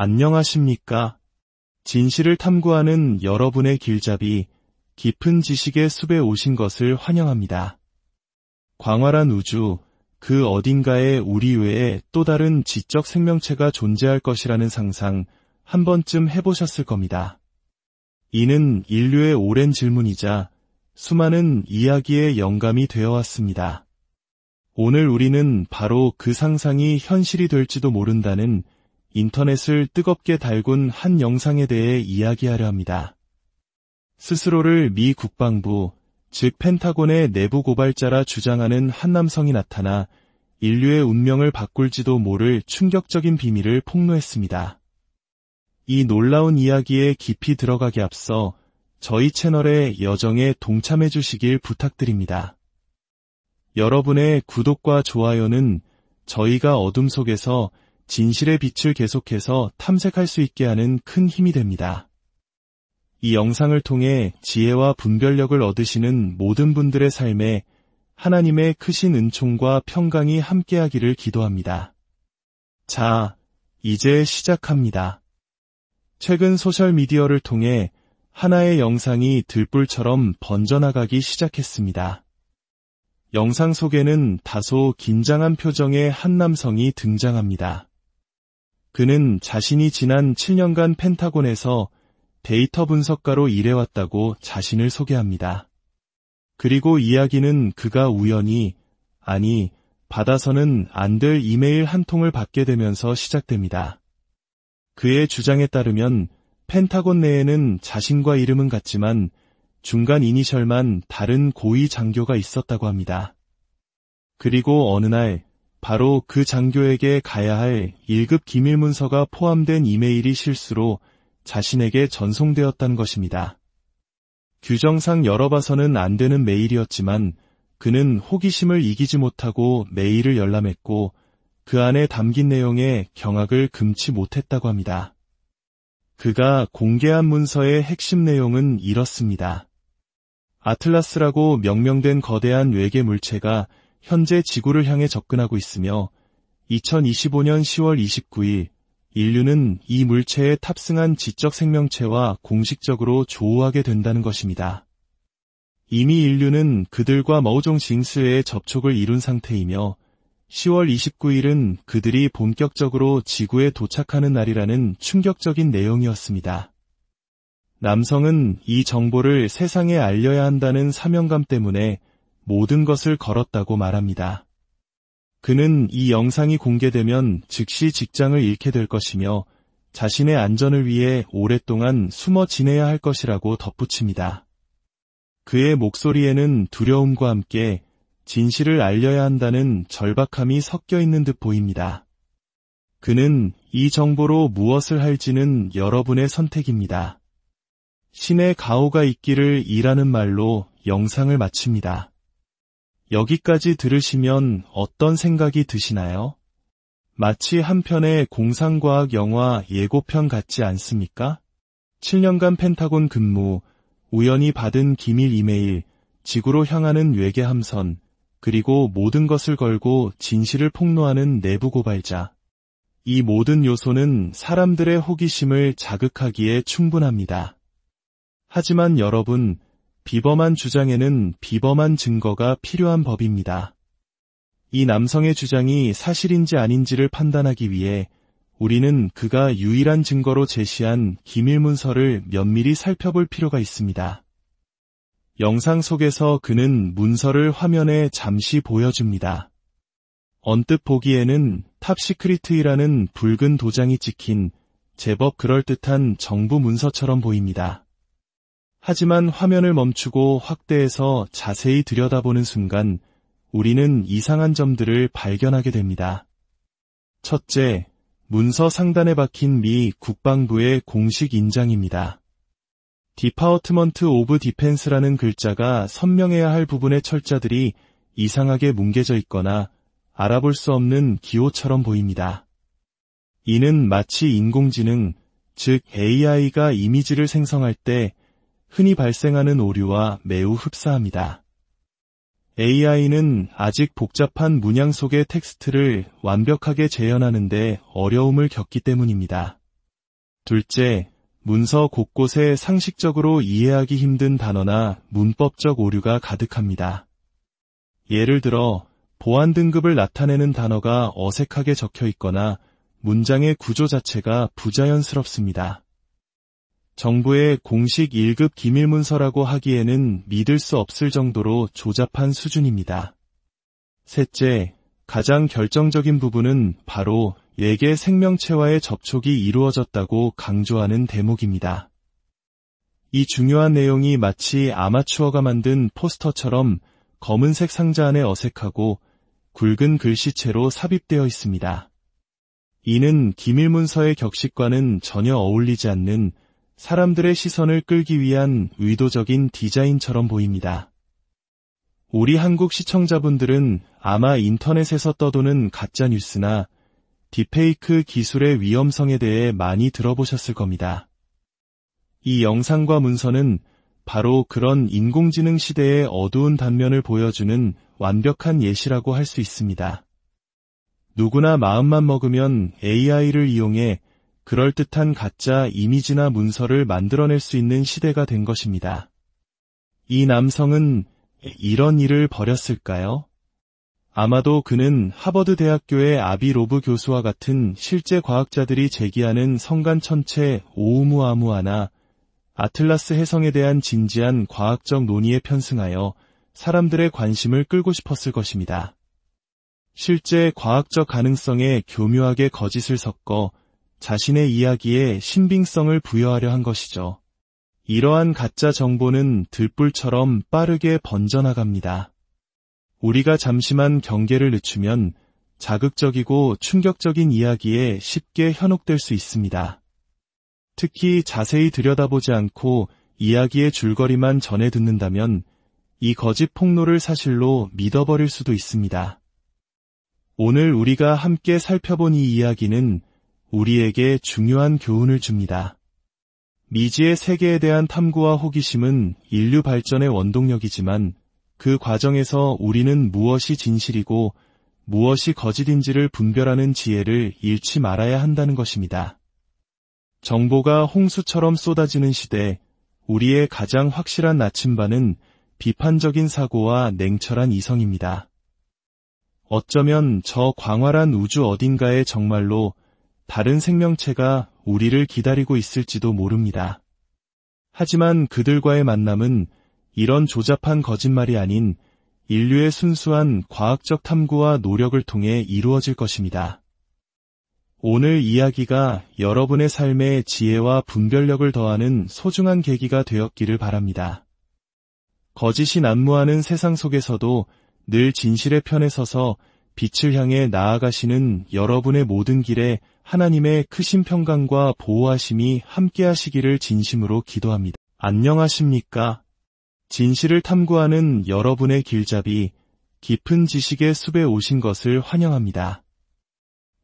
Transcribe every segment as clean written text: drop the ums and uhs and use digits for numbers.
안녕하십니까? 진실을 탐구하는 여러분의 길잡이, 깊은 지식의 숲에 오신 것을 환영합니다. 광활한 우주, 그 어딘가에 우리 외에 또 다른 지적 생명체가 존재할 것이라는 상상 한 번쯤 해보셨을 겁니다. 이는 인류의 오랜 질문이자 수많은 이야기의 영감이 되어 왔습니다. 오늘 우리는 바로 그 상상이 현실이 될지도 모른다는 인터넷을 뜨겁게 달군 한 영상에 대해 이야기하려 합니다. 스스로를 미 국방부, 즉 펜타곤의 내부 고발자라 주장하는 한 남성이 나타나 인류의 운명을 바꿀지도 모를 충격적인 비밀을 폭로했습니다. 이 놀라운 이야기에 깊이 들어가기 앞서 저희 채널의 여정에 동참해 주시길 부탁드립니다. 여러분의 구독과 좋아요는 저희가 어둠 속에서 진실의 빛을 계속해서 탐색할 수 있게 하는 큰 힘이 됩니다. 이 영상을 통해 지혜와 분별력을 얻으시는 모든 분들의 삶에 하나님의 크신 은총과 평강이 함께하기를 기도합니다. 자, 이제 시작합니다. 최근 소셜미디어를 통해 하나의 영상이 들불처럼 번져나가기 시작했습니다. 영상 속에는 다소 긴장한 표정의 한 남성이 등장합니다. 그는 자신이 지난 7년간 펜타곤에서 데이터 분석가로 일해왔다고 자신을 소개합니다. 그리고 이야기는 그가 우연히, 아니, 받아서는 안 될 이메일 한 통을 받게 되면서 시작됩니다. 그의 주장에 따르면 펜타곤 내에는 자신과 이름은 같지만 중간 이니셜만 다른 고위 장교가 있었다고 합니다. 그리고 어느 날 바로 그 장교에게 가야 할 1급 기밀 문서가 포함된 이메일이 실수로 자신에게 전송되었다는 것입니다. 규정상 열어봐서는 안 되는 메일이었지만 그는 호기심을 이기지 못하고 메일을 열람했고 그 안에 담긴 내용에 경악을 금치 못했다고 합니다. 그가 공개한 문서의 핵심 내용은 이렇습니다. 아틀라스라고 명명된 거대한 외계 물체가 현재 지구를 향해 접근하고 있으며 2025년 10월 29일 인류는 이 물체에 탑승한 지적 생명체와 공식적으로 조우하게 된다는 것입니다. 이미 인류는 그들과 머우종 징스에 접촉을 이룬 상태이며 10월 29일은 그들이 본격적으로 지구에 도착하는 날이라는 충격적인 내용이었습니다. 남성은 이 정보를 세상에 알려야 한다는 사명감 때문에 모든 것을 걸었다고 말합니다. 그는 이 영상이 공개되면 즉시 직장을 잃게 될 것이며 자신의 안전을 위해 오랫동안 숨어 지내야 할 것이라고 덧붙입니다. 그의 목소리에는 두려움과 함께 진실을 알려야 한다는 절박함이 섞여 있는 듯 보입니다. 그는 이 정보로 무엇을 할지는 여러분의 선택입니다. 신의 가호가 있기를 이라는 말로 영상을 마칩니다. 여기까지 들으시면 어떤 생각이 드시나요? 마치 한 편의 공상과학 영화 예고편 같지 않습니까? 7년간 펜타곤 근무, 우연히 받은 기밀 이메일, 지구로 향하는 외계 함선, 그리고 모든 것을 걸고 진실을 폭로하는 내부 고발자. 이 모든 요소는 사람들의 호기심을 자극하기에 충분합니다. 하지만 여러분, 비범한 주장에는 비범한 증거가 필요한 법입니다. 이 남성의 주장이 사실인지 아닌지를 판단하기 위해 우리는 그가 유일한 증거로 제시한 기밀 문서를 면밀히 살펴볼 필요가 있습니다. 영상 속에서 그는 문서를 화면에 잠시 보여줍니다. 언뜻 보기에는 탑시크리트이라는 붉은 도장이 찍힌 제법 그럴듯한 정부 문서처럼 보입니다. 하지만 화면을 멈추고 확대해서 자세히 들여다보는 순간 우리는 이상한 점들을 발견하게 됩니다. 첫째, 문서 상단에 박힌 미 국방부의 공식 인장입니다. 디파트먼트 오브 디펜스라는 글자가 선명해야 할 부분의 철자들이 이상하게 뭉개져 있거나 알아볼 수 없는 기호처럼 보입니다. 이는 마치 인공지능, 즉 AI가 이미지를 생성할 때 흔히 발생하는 오류와 매우 흡사합니다. AI는 아직 복잡한 문양 속의 텍스트를 완벽하게 재현하는 데 어려움을 겪기 때문입니다. 둘째, 문서 곳곳에 상식적으로 이해하기 힘든 단어나 문법적 오류가 가득합니다. 예를 들어, 보안 등급을 나타내는 단어가 어색하게 적혀 있거나 문장의 구조 자체가 부자연스럽습니다. 정부의 공식 1급 기밀문서라고 하기에는 믿을 수 없을 정도로 조잡한 수준입니다. 셋째, 가장 결정적인 부분은 바로 외계 생명체와의 접촉이 이루어졌다고 강조하는 대목입니다. 이 중요한 내용이 마치 아마추어가 만든 포스터처럼 검은색 상자 안에 어색하고 굵은 글씨체로 삽입되어 있습니다. 이는 기밀문서의 격식과는 전혀 어울리지 않는 사람들의 시선을 끌기 위한 의도적인 디자인처럼 보입니다. 우리 한국 시청자분들은 아마 인터넷에서 떠도는 가짜뉴스나 딥페이크 기술의 위험성에 대해 많이 들어보셨을 겁니다. 이 영상과 문서는 바로 그런 인공지능 시대의 어두운 단면을 보여주는 완벽한 예시라고 할 수 있습니다. 누구나 마음만 먹으면 AI를 이용해 그럴듯한 가짜 이미지나 문서를 만들어낼 수 있는 시대가 된 것입니다. 이 남성은 이런 일을 벌였을까요? 아마도 그는 하버드 대학교의 아비 로브 교수와 같은 실제 과학자들이 제기하는 성간천체 오우무아무아나 아틀라스 해성에 대한 진지한 과학적 논의에 편승하여 사람들의 관심을 끌고 싶었을 것입니다. 실제 과학적 가능성에 교묘하게 거짓을 섞어 자신의 이야기에 신빙성을 부여하려 한 것이죠. 이러한 가짜 정보는 들불처럼 빠르게 번져나갑니다. 우리가 잠시만 경계를 늦추면 자극적이고 충격적인 이야기에 쉽게 현혹될 수 있습니다. 특히 자세히 들여다보지 않고 이야기의 줄거리만 전해 듣는다면 이 거짓 폭로를 사실로 믿어버릴 수도 있습니다. 오늘 우리가 함께 살펴본 이 이야기는 우리에게 중요한 교훈을 줍니다. 미지의 세계에 대한 탐구와 호기심은 인류 발전의 원동력이지만 그 과정에서 우리는 무엇이 진실이고 무엇이 거짓인지를 분별하는 지혜를 잃지 말아야 한다는 것입니다. 정보가 홍수처럼 쏟아지는 시대, 우리의 가장 확실한 나침반은 비판적인 사고와 냉철한 이성입니다. 어쩌면 저 광활한 우주 어딘가에 정말로 다른 생명체가 우리를 기다리고 있을지도 모릅니다. 하지만 그들과의 만남은 이런 조잡한 거짓말이 아닌 인류의 순수한 과학적 탐구와 노력을 통해 이루어질 것입니다. 오늘 이야기가 여러분의 삶에 지혜와 분별력을 더하는 소중한 계기가 되었기를 바랍니다. 거짓이 난무하는 세상 속에서도 늘 진실의 편에 서서 빛을 향해 나아가시는 여러분의 모든 길에 하나님의 크신 평강과 보호하심이 함께하시기를 진심으로 기도합니다. 안녕하십니까? 진실을 탐구하는 여러분의 길잡이, 깊은 지식의 숲에 오신 것을 환영합니다.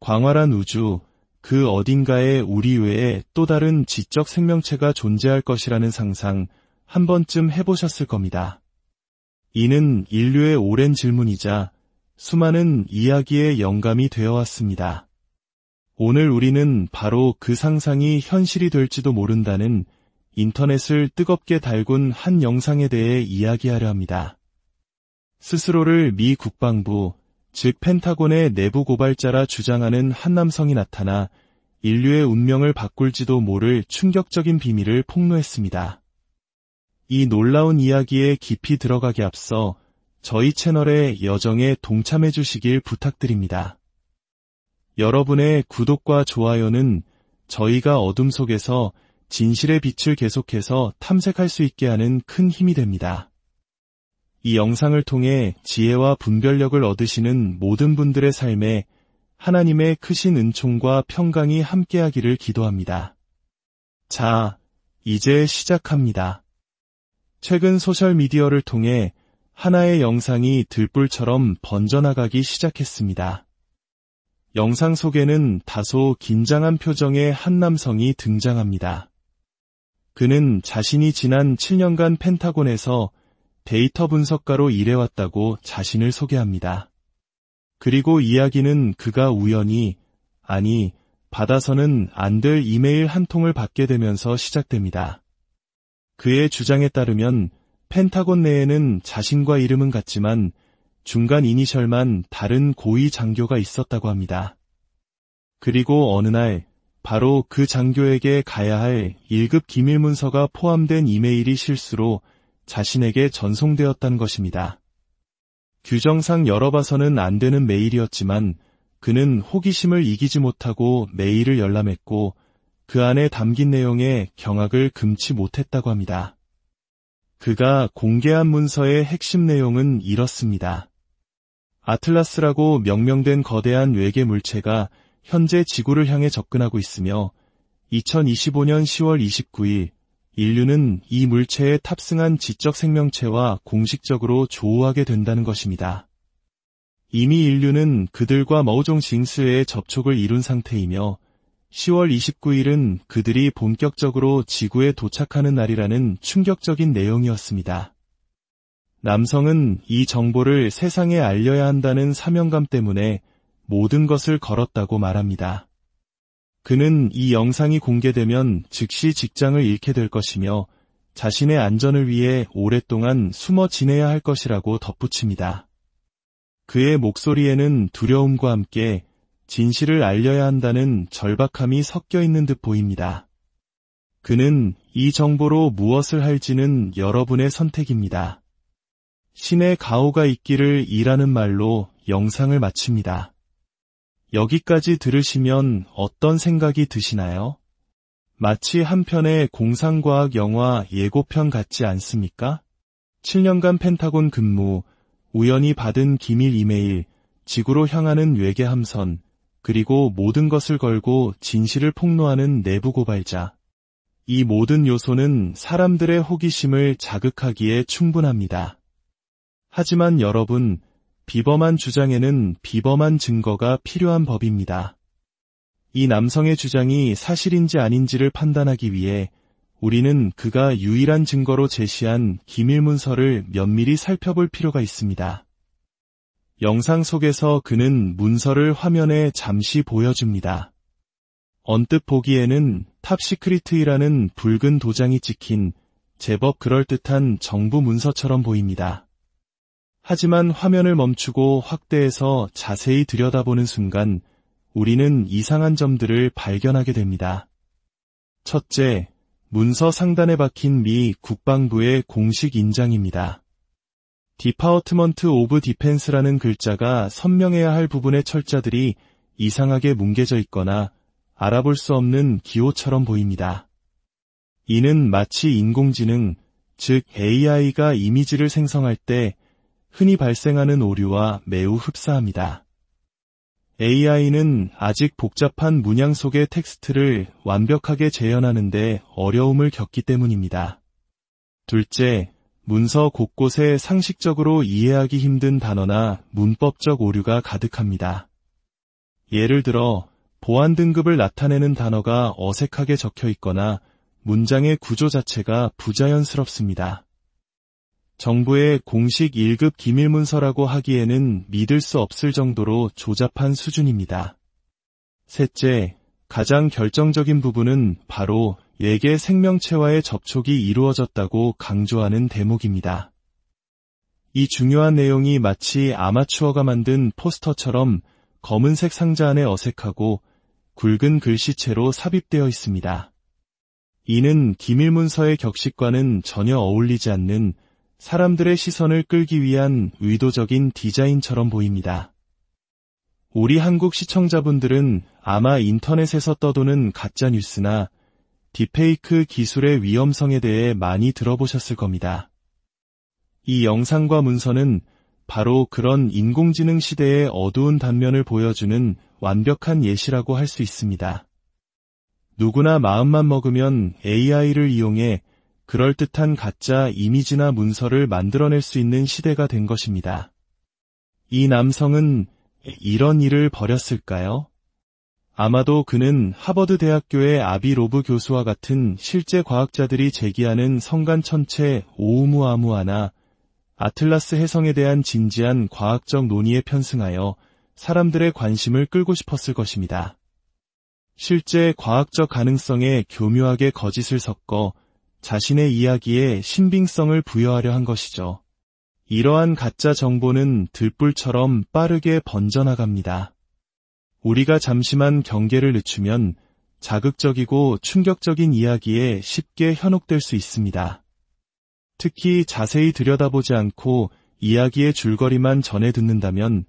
광활한 우주, 그 어딘가에 우리 외에 또 다른 지적 생명체가 존재할 것이라는 상상 한 번쯤 해보셨을 겁니다. 이는 인류의 오랜 질문이자 수많은 이야기의 영감이 되어왔습니다. 오늘 우리는 바로 그 상상이 현실이 될지도 모른다는 인터넷을 뜨겁게 달군 한 영상에 대해 이야기하려 합니다. 스스로를 미 국방부, 즉 펜타곤의 내부 고발자라 주장하는 한 남성이 나타나 인류의 운명을 바꿀지도 모를 충격적인 비밀을 폭로했습니다. 이 놀라운 이야기에 깊이 들어가기 앞서 저희 채널의 여정에 동참해 주시길 부탁드립니다. 여러분의 구독과 좋아요는 저희가 어둠 속에서 진실의 빛을 계속해서 탐색할 수 있게 하는 큰 힘이 됩니다. 이 영상을 통해 지혜와 분별력을 얻으시는 모든 분들의 삶에 하나님의 크신 은총과 평강이 함께하기를 기도합니다. 자, 이제 시작합니다. 최근 소셜미디어를 통해 하나의 영상이 들불처럼 번져나가기 시작했습니다. 영상 속에는 다소 긴장한 표정의 한 남성이 등장합니다. 그는 자신이 지난 7년간 펜타곤에서 데이터 분석가로 일해왔다고 자신을 소개합니다. 그리고 이야기는 그가 우연히, 아니 받아서는 안 될 이메일 한 통을 받게 되면서 시작됩니다. 그의 주장에 따르면 펜타곤 내에는 자신과 이름은 같지만 중간 이니셜만 다른 고위 장교가 있었다고 합니다. 그리고 어느 날 바로 그 장교에게 가야 할 1급 기밀 문서가 포함된 이메일이 실수로 자신에게 전송되었다는 것입니다. 규정상 열어봐서는 안 되는 메일이었지만 그는 호기심을 이기지 못하고 메일을 열람했고 그 안에 담긴 내용에 경악을 금치 못했다고 합니다. 그가 공개한 문서의 핵심 내용은 이렇습니다. 아틀라스라고 명명된 거대한 외계 물체가 현재 지구를 향해 접근하고 있으며 2025년 10월 29일 인류는 이 물체에 탑승한 지적 생명체와 공식적으로 조우하게 된다는 것입니다. 이미 인류는 그들과 머우종 징스의 접촉을 이룬 상태이며 10월 29일은 그들이 본격적으로 지구에 도착하는 날이라는 충격적인 내용이었습니다. 남성은 이 정보를 세상에 알려야 한다는 사명감 때문에 모든 것을 걸었다고 말합니다. 그는 이 영상이 공개되면 즉시 직장을 잃게 될 것이며 자신의 안전을 위해 오랫동안 숨어 지내야 할 것이라고 덧붙입니다. 그의 목소리에는 두려움과 함께 진실을 알려야 한다는 절박함이 섞여 있는 듯 보입니다. 그는 이 정보로 무엇을 할지는 여러분의 선택입니다. 신의 가호가 있기를 이라는 말로 영상을 마칩니다. 여기까지 들으시면 어떤 생각이 드시나요? 마치 한 편의 공상과학 영화 예고편 같지 않습니까? 7년간 펜타곤 근무, 우연히 받은 기밀 이메일, 지구로 향하는 외계 함선, 그리고 모든 것을 걸고 진실을 폭로하는 내부 고발자. 이 모든 요소는 사람들의 호기심을 자극하기에 충분합니다. 하지만 여러분, 비범한 주장에는 비범한 증거가 필요한 법입니다. 이 남성의 주장이 사실인지 아닌지를 판단하기 위해 우리는 그가 유일한 증거로 제시한 기밀 문서를 면밀히 살펴볼 필요가 있습니다. 영상 속에서 그는 문서를 화면에 잠시 보여줍니다. 언뜻 보기에는 탑시크리트이라는 붉은 도장이 찍힌 제법 그럴듯한 정부 문서처럼 보입니다. 하지만 화면을 멈추고 확대해서 자세히 들여다보는 순간 우리는 이상한 점들을 발견하게 됩니다. 첫째, 문서 상단에 박힌 미 국방부의 공식 인장입니다. 디파트먼트 오브 디펜스라는 글자가 선명해야 할 부분의 철자들이 이상하게 뭉개져 있거나 알아볼 수 없는 기호처럼 보입니다. 이는 마치 인공지능, 즉 AI가 이미지를 생성할 때 흔히 발생하는 오류와 매우 흡사합니다. AI는 아직 복잡한 문양 속의 텍스트를 완벽하게 재현하는 데 어려움을 겪기 때문입니다. 둘째, 문서 곳곳에 상식적으로 이해하기 힘든 단어나 문법적 오류가 가득합니다. 예를 들어, 보안 등급을 나타내는 단어가 어색하게 적혀 있거나 문장의 구조 자체가 부자연스럽습니다. 정부의 공식 1급 기밀문서라고 하기에는 믿을 수 없을 정도로 조잡한 수준입니다. 셋째, 가장 결정적인 부분은 바로 외계 생명체와의 접촉이 이루어졌다고 강조하는 대목입니다. 이 중요한 내용이 마치 아마추어가 만든 포스터처럼 검은색 상자 안에 어색하고 굵은 글씨체로 삽입되어 있습니다. 이는 기밀문서의 격식과는 전혀 어울리지 않는 사람들의 시선을 끌기 위한 의도적인 디자인처럼 보입니다. 우리 한국 시청자분들은 아마 인터넷에서 떠도는 가짜뉴스나 딥페이크 기술의 위험성에 대해 많이 들어보셨을 겁니다. 이 영상과 문서는 바로 그런 인공지능 시대의 어두운 단면을 보여주는 완벽한 예시라고 할 수 있습니다. 누구나 마음만 먹으면 AI를 이용해 그럴듯한 가짜 이미지나 문서를 만들어낼 수 있는 시대가 된 것입니다. 이 남성은 이런 일을 벌였을까요? 아마도 그는 하버드 대학교의 아비 로브 교수와 같은 실제 과학자들이 제기하는 성간천체 오우무아무아나 아틀라스 해성에 대한 진지한 과학적 논의에 편승하여 사람들의 관심을 끌고 싶었을 것입니다. 실제 과학적 가능성에 교묘하게 거짓을 섞어 자신의 이야기에 신빙성을 부여하려 한 것이죠. 이러한 가짜 정보는 들불처럼 빠르게 번져나갑니다. 우리가 잠시만 경계를 늦추면 자극적이고 충격적인 이야기에 쉽게 현혹될 수 있습니다. 특히 자세히 들여다보지 않고 이야기의 줄거리만 전해 듣는다면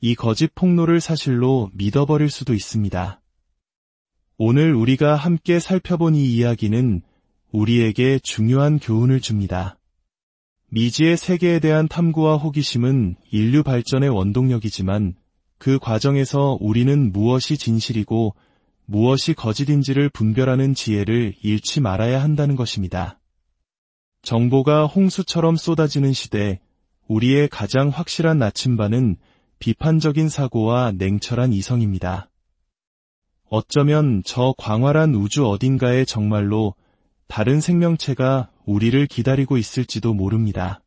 이 거짓 폭로를 사실로 믿어버릴 수도 있습니다. 오늘 우리가 함께 살펴본 이 이야기는 우리에게 중요한 교훈을 줍니다. 미지의 세계에 대한 탐구와 호기심은 인류 발전의 원동력이지만 그 과정에서 우리는 무엇이 진실이고 무엇이 거짓인지를 분별하는 지혜를 잃지 말아야 한다는 것입니다. 정보가 홍수처럼 쏟아지는 시대, 우리의 가장 확실한 나침반은 비판적인 사고와 냉철한 이성입니다. 어쩌면 저 광활한 우주 어딘가에 정말로 다른 생명체가 우리를 기다리고 있을지도 모릅니다.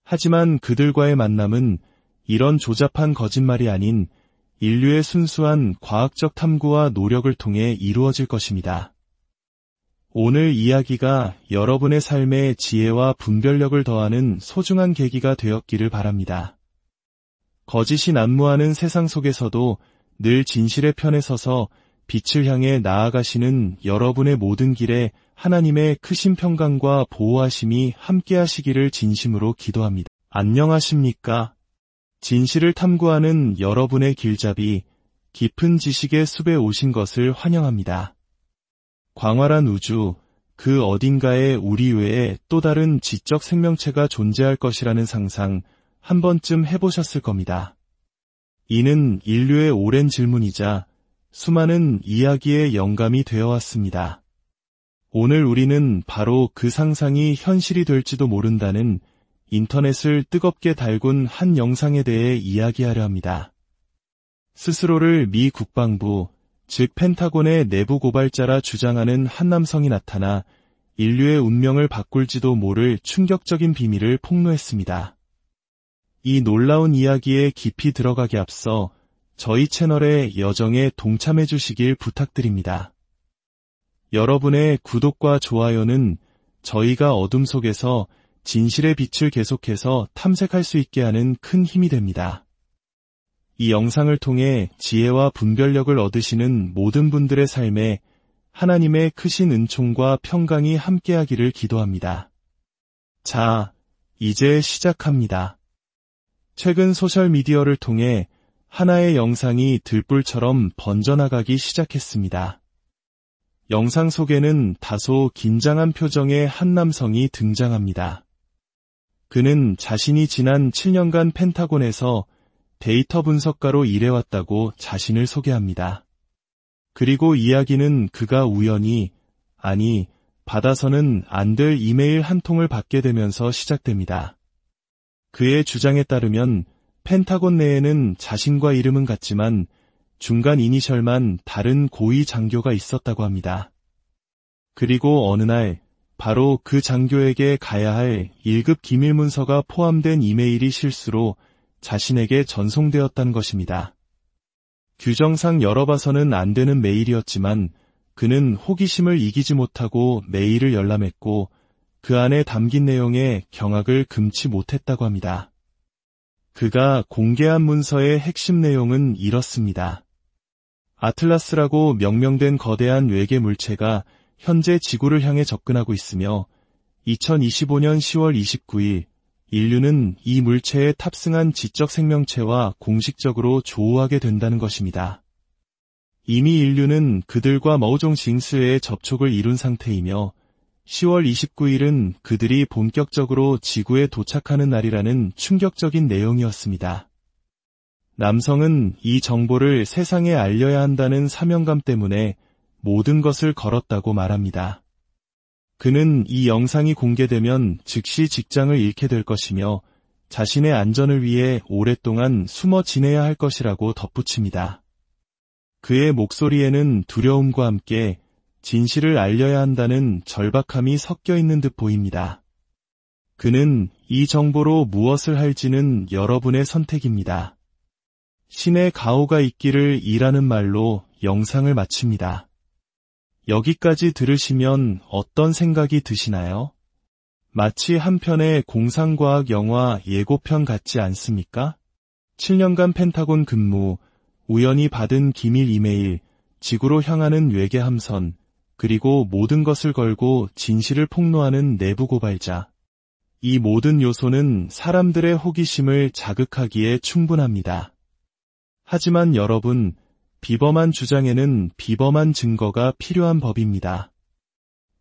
하지만 그들과의 만남은 이런 조잡한 거짓말이 아닌 인류의 순수한 과학적 탐구와 노력을 통해 이루어질 것입니다. 오늘 이야기가 여러분의 삶에 지혜와 분별력을 더하는 소중한 계기가 되었기를 바랍니다. 거짓이 난무하는 세상 속에서도 늘 진실의 편에 서서 빛을 향해 나아가시는 여러분의 모든 길에 하나님의 크신 평강과 보호하심이 함께하시기를 진심으로 기도합니다. 안녕하십니까? 진실을 탐구하는 여러분의 길잡이, 깊은 지식의 숲에 오신 것을 환영합니다. 광활한 우주, 그 어딘가에 우리 외에 또 다른 지적 생명체가 존재할 것이라는 상상 한 번쯤 해보셨을 겁니다. 이는 인류의 오랜 질문이자 수많은 이야기의 영감이 되어왔습니다. 오늘 우리는 바로 그 상상이 현실이 될지도 모른다는 인터넷을 뜨겁게 달군 한 영상에 대해 이야기하려 합니다. 스스로를 미 국방부, 즉 펜타곤의 내부 고발자라 주장하는 한 남성이 나타나 인류의 운명을 바꿀지도 모를 충격적인 비밀을 폭로했습니다. 이 놀라운 이야기에 깊이 들어가기 앞서 저희 채널의 여정에 동참해 주시길 부탁드립니다. 여러분의 구독과 좋아요는 저희가 어둠 속에서 진실의 빛을 계속해서 탐색할 수 있게 하는 큰 힘이 됩니다. 이 영상을 통해 지혜와 분별력을 얻으시는 모든 분들의 삶에 하나님의 크신 은총과 평강이 함께하기를 기도합니다. 자, 이제 시작합니다. 최근 소셜미디어를 통해 하나의 영상이 들불처럼 번져나가기 시작했습니다. 영상 속에는 다소 긴장한 표정의 한 남성이 등장합니다. 그는 자신이 지난 7년간 펜타곤에서 데이터 분석가로 일해왔다고 자신을 소개합니다. 그리고 이야기는 그가 우연히, 아니, 받아서는 안 될 이메일 한 통을 받게 되면서 시작됩니다. 그의 주장에 따르면 펜타곤 내에는 자신과 이름은 같지만 중간 이니셜만 다른 고위 장교가 있었다고 합니다. 그리고 어느 날 바로 그 장교에게 가야 할 1급 기밀 문서가 포함된 이메일이 실수로 자신에게 전송되었다는 것입니다. 규정상 열어봐서는 안 되는 메일이었지만 그는 호기심을 이기지 못하고 메일을 열람했고 그 안에 담긴 내용에 경악을 금치 못했다고 합니다. 그가 공개한 문서의 핵심 내용은 이렇습니다. 아틀라스라고 명명된 거대한 외계 물체가 현재 지구를 향해 접근하고 있으며 2025년 10월 29일 인류는 이 물체에 탑승한 지적 생명체와 공식적으로 조우하게 된다는 것입니다. 이미 인류는 그들과 머우종 징스에 접촉을 이룬 상태이며 10월 29일은 그들이 본격적으로 지구에 도착하는 날이라는 충격적인 내용이었습니다. 남성은 이 정보를 세상에 알려야 한다는 사명감 때문에 모든 것을 걸었다고 말합니다. 그는 이 영상이 공개되면 즉시 직장을 잃게 될 것이며 자신의 안전을 위해 오랫동안 숨어 지내야 할 것이라고 덧붙입니다. 그의 목소리에는 두려움과 함께 진실을 알려야 한다는 절박함이 섞여 있는 듯 보입니다. 그는 이 정보로 무엇을 할지는 여러분의 선택입니다. 신의 가호가 있기를 이라는 말로 영상을 마칩니다. 여기까지 들으시면 어떤 생각이 드시나요? 마치 한 편의 공상과학 영화 예고편 같지 않습니까? 7년간 펜타곤 근무, 우연히 받은 기밀 이메일, 지구로 향하는 외계 함선, 그리고 모든 것을 걸고 진실을 폭로하는 내부 고발자. 이 모든 요소는 사람들의 호기심을 자극하기에 충분합니다. 하지만 여러분, 비범한 주장에는 비범한 증거가 필요한 법입니다.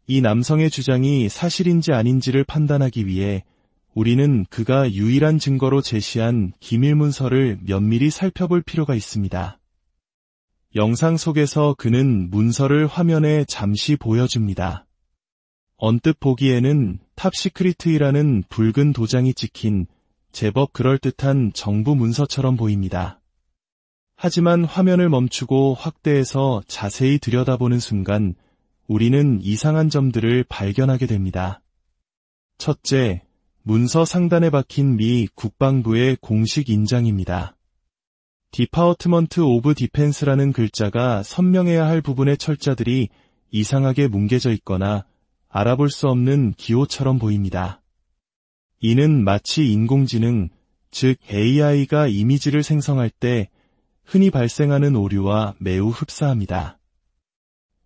이 남성의 주장이 사실인지 아닌지를 판단하기 위해 우리는 그가 유일한 증거로 제시한 기밀문서를 면밀히 살펴볼 필요가 있습니다. 영상 속에서 그는 문서를 화면에 잠시 보여줍니다. 언뜻 보기에는 탑시크리트이라는 붉은 도장이 찍힌 제법 그럴듯한 정부 문서처럼 보입니다. 하지만 화면을 멈추고 확대해서 자세히 들여다보는 순간 우리는 이상한 점들을 발견하게 됩니다. 첫째, 문서 상단에 박힌 미 국방부의 공식 인장입니다. 디파트먼트 오브 디펜스라는 글자가 선명해야 할 부분의 철자들이 이상하게 뭉개져 있거나 알아볼 수 없는 기호처럼 보입니다. 이는 마치 인공지능, 즉 AI가 이미지를 생성할 때 흔히 발생하는 오류와 매우 흡사합니다.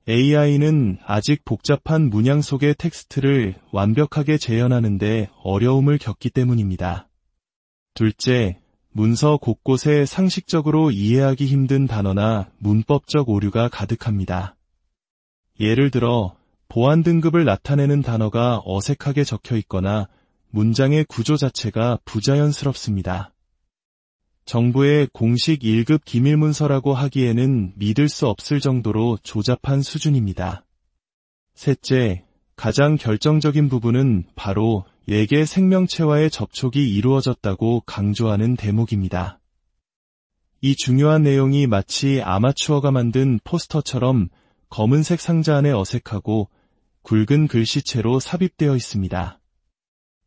AI는 아직 복잡한 문양 속의 텍스트를 완벽하게 재현하는데 어려움을 겪기 때문입니다. 둘째, 문서 곳곳에 상식적으로 이해하기 힘든 단어나 문법적 오류가 가득합니다. 예를 들어, 보안 등급을 나타내는 단어가 어색하게 적혀 있거나 문장의 구조 자체가 부자연스럽습니다. 정부의 공식 1급 기밀문서라고 하기에는 믿을 수 없을 정도로 조잡한 수준입니다. 셋째, 가장 결정적인 부분은 바로 외계 생명체와의 접촉이 이루어졌다고 강조하는 대목입니다. 이 중요한 내용이 마치 아마추어가 만든 포스터처럼 검은색 상자 안에 어색하고 굵은 글씨체로 삽입되어 있습니다.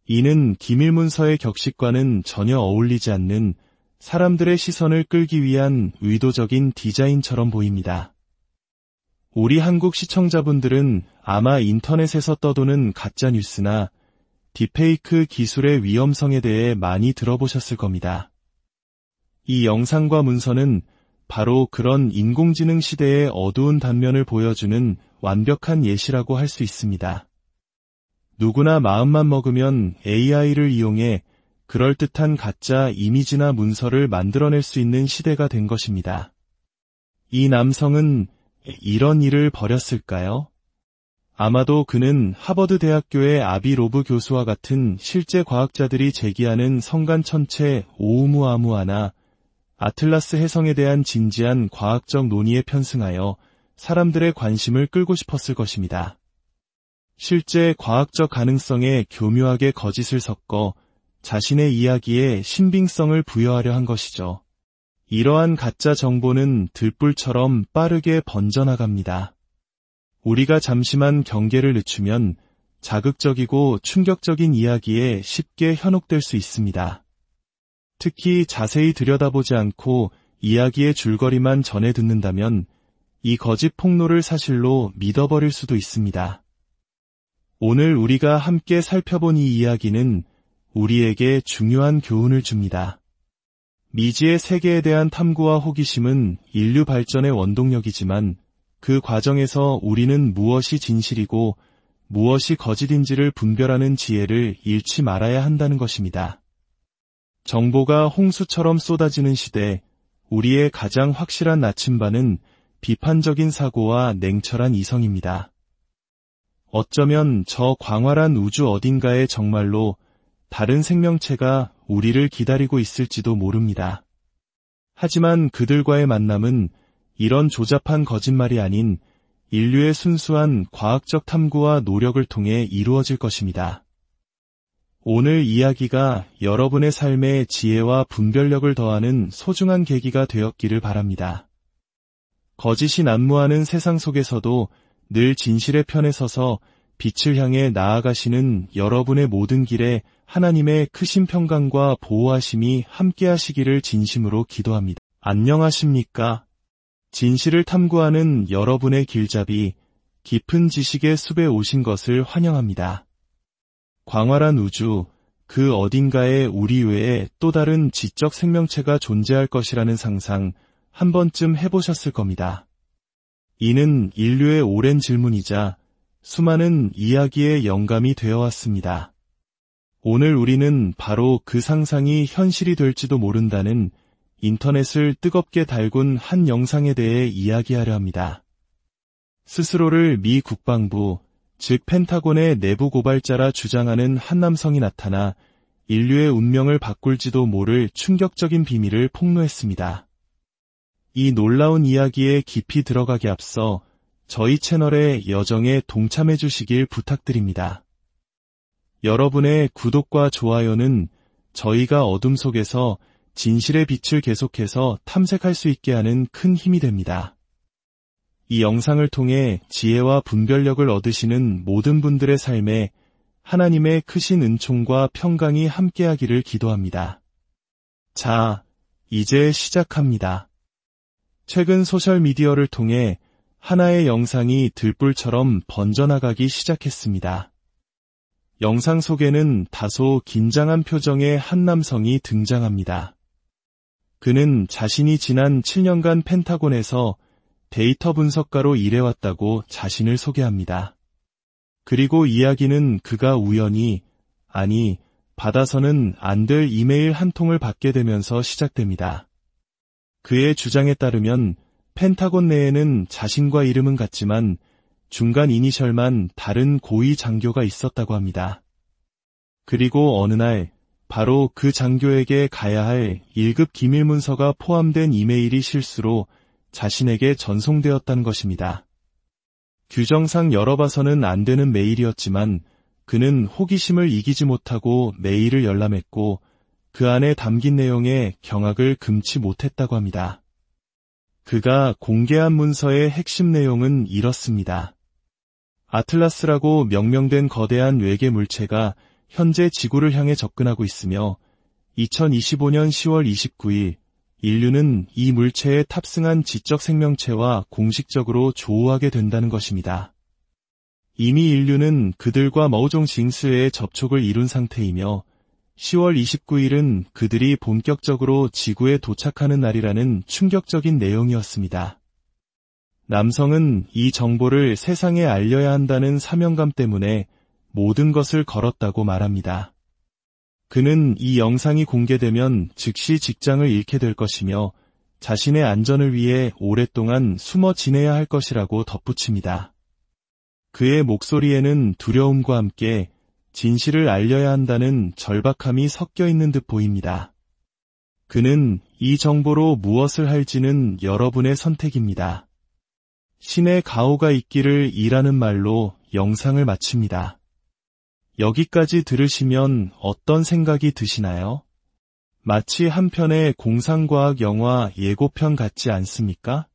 이는 기밀문서의 격식과는 전혀 어울리지 않는 사람들의 시선을 끌기 위한 의도적인 디자인처럼 보입니다. 우리 한국 시청자분들은 아마 인터넷에서 떠도는 가짜뉴스나 딥페이크 기술의 위험성에 대해 많이 들어보셨을 겁니다. 이 영상과 문서는 바로 그런 인공지능 시대의 어두운 단면을 보여주는 완벽한 예시라고 할 수 있습니다. 누구나 마음만 먹으면 AI를 이용해 그럴듯한 가짜 이미지나 문서를 만들어낼 수 있는 시대가 된 것입니다. 이 남성은 이런 일을 벌였을까요? 아마도 그는 하버드 대학교의 아비 로브 교수와 같은 실제 과학자들이 제기하는 성간천체 오우무아무아나 아틀라스 해성에 대한 진지한 과학적 논의에 편승하여 사람들의 관심을 끌고 싶었을 것입니다. 실제 과학적 가능성에 교묘하게 거짓을 섞어 자신의 이야기에 신빙성을 부여하려 한 것이죠. 이러한 가짜 정보는 들불처럼 빠르게 번져나갑니다. 우리가 잠시만 경계를 늦추면 자극적이고 충격적인 이야기에 쉽게 현혹될 수 있습니다. 특히 자세히 들여다보지 않고 이야기의 줄거리만 전해 듣는다면 이 거짓 폭로를 사실로 믿어버릴 수도 있습니다. 오늘 우리가 함께 살펴본 이 이야기는 우리에게 중요한 교훈을 줍니다. 미지의 세계에 대한 탐구와 호기심은 인류 발전의 원동력이지만 그 과정에서 우리는 무엇이 진실이고 무엇이 거짓인지를 분별하는 지혜를 잃지 말아야 한다는 것입니다. 정보가 홍수처럼 쏟아지는 시대, 우리의 가장 확실한 나침반은 비판적인 사고와 냉철한 이성입니다. 어쩌면 저 광활한 우주 어딘가에 정말로 다른 생명체가 우리를 기다리고 있을지도 모릅니다. 하지만 그들과의 만남은 이런 조잡한 거짓말이 아닌 인류의 순수한 과학적 탐구와 노력을 통해 이루어질 것입니다. 오늘 이야기가 여러분의 삶에 지혜와 분별력을 더하는 소중한 계기가 되었기를 바랍니다. 거짓이 난무하는 세상 속에서도 늘 진실의 편에 서서 빛을 향해 나아가시는 여러분의 모든 길에 하나님의 크신 평강과 보호하심이 함께하시기를 진심으로 기도합니다. 안녕하십니까? 진실을 탐구하는 여러분의 길잡이, 깊은 지식의 숲에 오신 것을 환영합니다. 광활한 우주, 그 어딘가에 우리 외에 또 다른 지적 생명체가 존재할 것이라는 상상 한 번쯤 해보셨을 겁니다. 이는 인류의 오랜 질문이자 수많은 이야기의 영감이 되어왔습니다. 오늘 우리는 바로 그 상상이 현실이 될지도 모른다는 인터넷을 뜨겁게 달군 한 영상에 대해 이야기하려 합니다. 스스로를 미 국방부, 즉 펜타곤의 내부 고발자라 주장하는 한 남성이 나타나 인류의 운명을 바꿀지도 모를 충격적인 비밀을 폭로했습니다. 이 놀라운 이야기에 깊이 들어가기 앞서 저희 채널의 여정에 동참해 주시길 부탁드립니다. 여러분의 구독과 좋아요는 저희가 어둠 속에서 진실의 빛을 계속해서 탐색할 수 있게 하는 큰 힘이 됩니다. 이 영상을 통해 지혜와 분별력을 얻으시는 모든 분들의 삶에 하나님의 크신 은총과 평강이 함께하기를 기도합니다. 자, 이제 시작합니다. 최근 소셜미디어를 통해 하나의 영상이 들불처럼 번져나가기 시작했습니다. 영상 속에는 다소 긴장한 표정의 한 남성이 등장합니다. 그는 자신이 지난 7년간 펜타곤에서 데이터 분석가로 일해왔다고 자신을 소개합니다. 그리고 이야기는 그가 우연히, 아니, 받아서는 안 될 이메일 한 통을 받게 되면서 시작됩니다. 그의 주장에 따르면 펜타곤 내에는 자신과 이름은 같지만 중간 이니셜만 다른 고위 장교가 있었다고 합니다. 그리고 어느 날 바로 그 장교에게 가야 할 1급 기밀 문서가 포함된 이메일이 실수로 자신에게 전송되었다는 것입니다. 규정상 열어봐서는 안 되는 메일이었지만 그는 호기심을 이기지 못하고 메일을 열람했고 그 안에 담긴 내용에 경악을 금치 못했다고 합니다. 그가 공개한 문서의 핵심 내용은 이렇습니다. 아틀라스라고 명명된 거대한 외계 물체가 현재 지구를 향해 접근하고 있으며 2025년 10월 29일 인류는 이 물체에 탑승한 지적 생명체와 공식적으로 조우하게 된다는 것입니다. 이미 인류는 그들과 머우종 징스의 접촉을 이룬 상태이며 10월 29일은 그들이 본격적으로 지구에 도착하는 날이라는 충격적인 내용이었습니다. 남성은 이 정보를 세상에 알려야 한다는 사명감 때문에 모든 것을 걸었다고 말합니다. 그는 이 영상이 공개되면 즉시 직장을 잃게 될 것이며 자신의 안전을 위해 오랫동안 숨어 지내야 할 것이라고 덧붙입니다. 그의 목소리에는 두려움과 함께 진실을 알려야 한다는 절박함이 섞여 있는 듯 보입니다. 그는 이 정보로 무엇을 할지는 여러분의 선택입니다. 신의 가호가 있기를 이라는 말로 영상을 마칩니다. 여기까지 들으시면 어떤 생각이 드시나요? 마치 한 편의 공상과학 영화 예고편 같지 않습니까?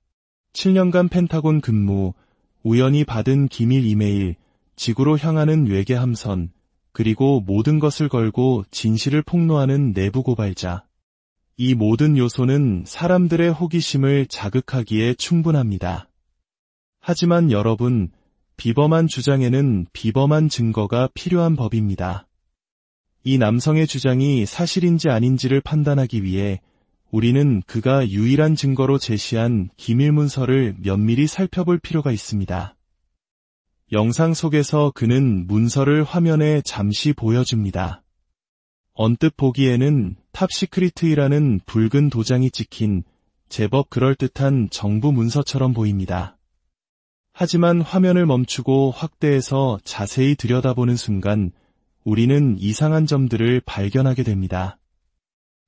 7년간 펜타곤 근무, 우연히 받은 기밀 이메일, 지구로 향하는 외계 함선, 그리고 모든 것을 걸고 진실을 폭로하는 내부 고발자. 이 모든 요소는 사람들의 호기심을 자극하기에 충분합니다. 하지만 여러분, 비범한 주장에는 비범한 증거가 필요한 법입니다. 이 남성의 주장이 사실인지 아닌지를 판단하기 위해 우리는 그가 유일한 증거로 제시한 기밀 문서를 면밀히 살펴볼 필요가 있습니다. 영상 속에서 그는 문서를 화면에 잠시 보여줍니다. 언뜻 보기에는 탑시크리트이라는 붉은 도장이 찍힌 제법 그럴듯한 정부 문서처럼 보입니다. 하지만 화면을 멈추고 확대해서 자세히 들여다보는 순간 우리는 이상한 점들을 발견하게 됩니다.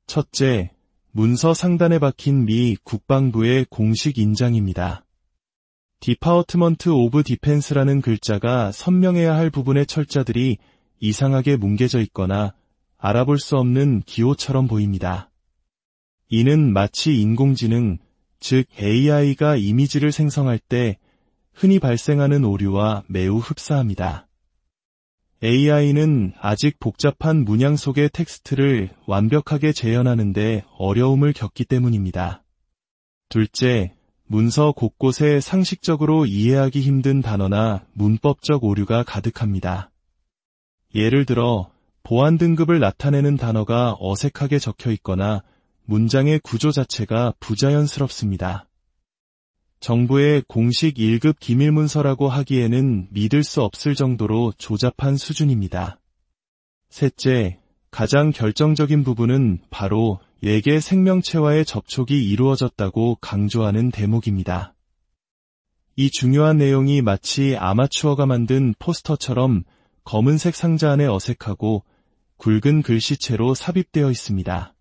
첫째, 문서 상단에 박힌 미 국방부의 공식 인장입니다. 디파트먼트 오브 디펜스라는 글자가 선명해야 할 부분의 철자들이 이상하게 뭉개져 있거나 알아볼 수 없는 기호처럼 보입니다. 이는 마치 인공지능, 즉 AI가 이미지를 생성할 때 흔히 발생하는 오류와 매우 흡사합니다. AI는 아직 복잡한 문양 속의 텍스트를 완벽하게 재현하는 데 어려움을 겪기 때문입니다. 둘째, 문서 곳곳에 상식적으로 이해하기 힘든 단어나 문법적 오류가 가득합니다. 예를 들어, 보안 등급을 나타내는 단어가 어색하게 적혀 있거나 문장의 구조 자체가 부자연스럽습니다. 정부의 공식 1급 기밀문서라고 하기에는 믿을 수 없을 정도로 조잡한 수준입니다. 셋째, 가장 결정적인 부분은 바로 외계 생명체와의 접촉이 이루어졌다고 강조하는 대목입니다. 이 중요한 내용이 마치 아마추어가 만든 포스터처럼 검은색 상자 안에 어색하고 굵은 글씨체로 삽입되어 있습니다.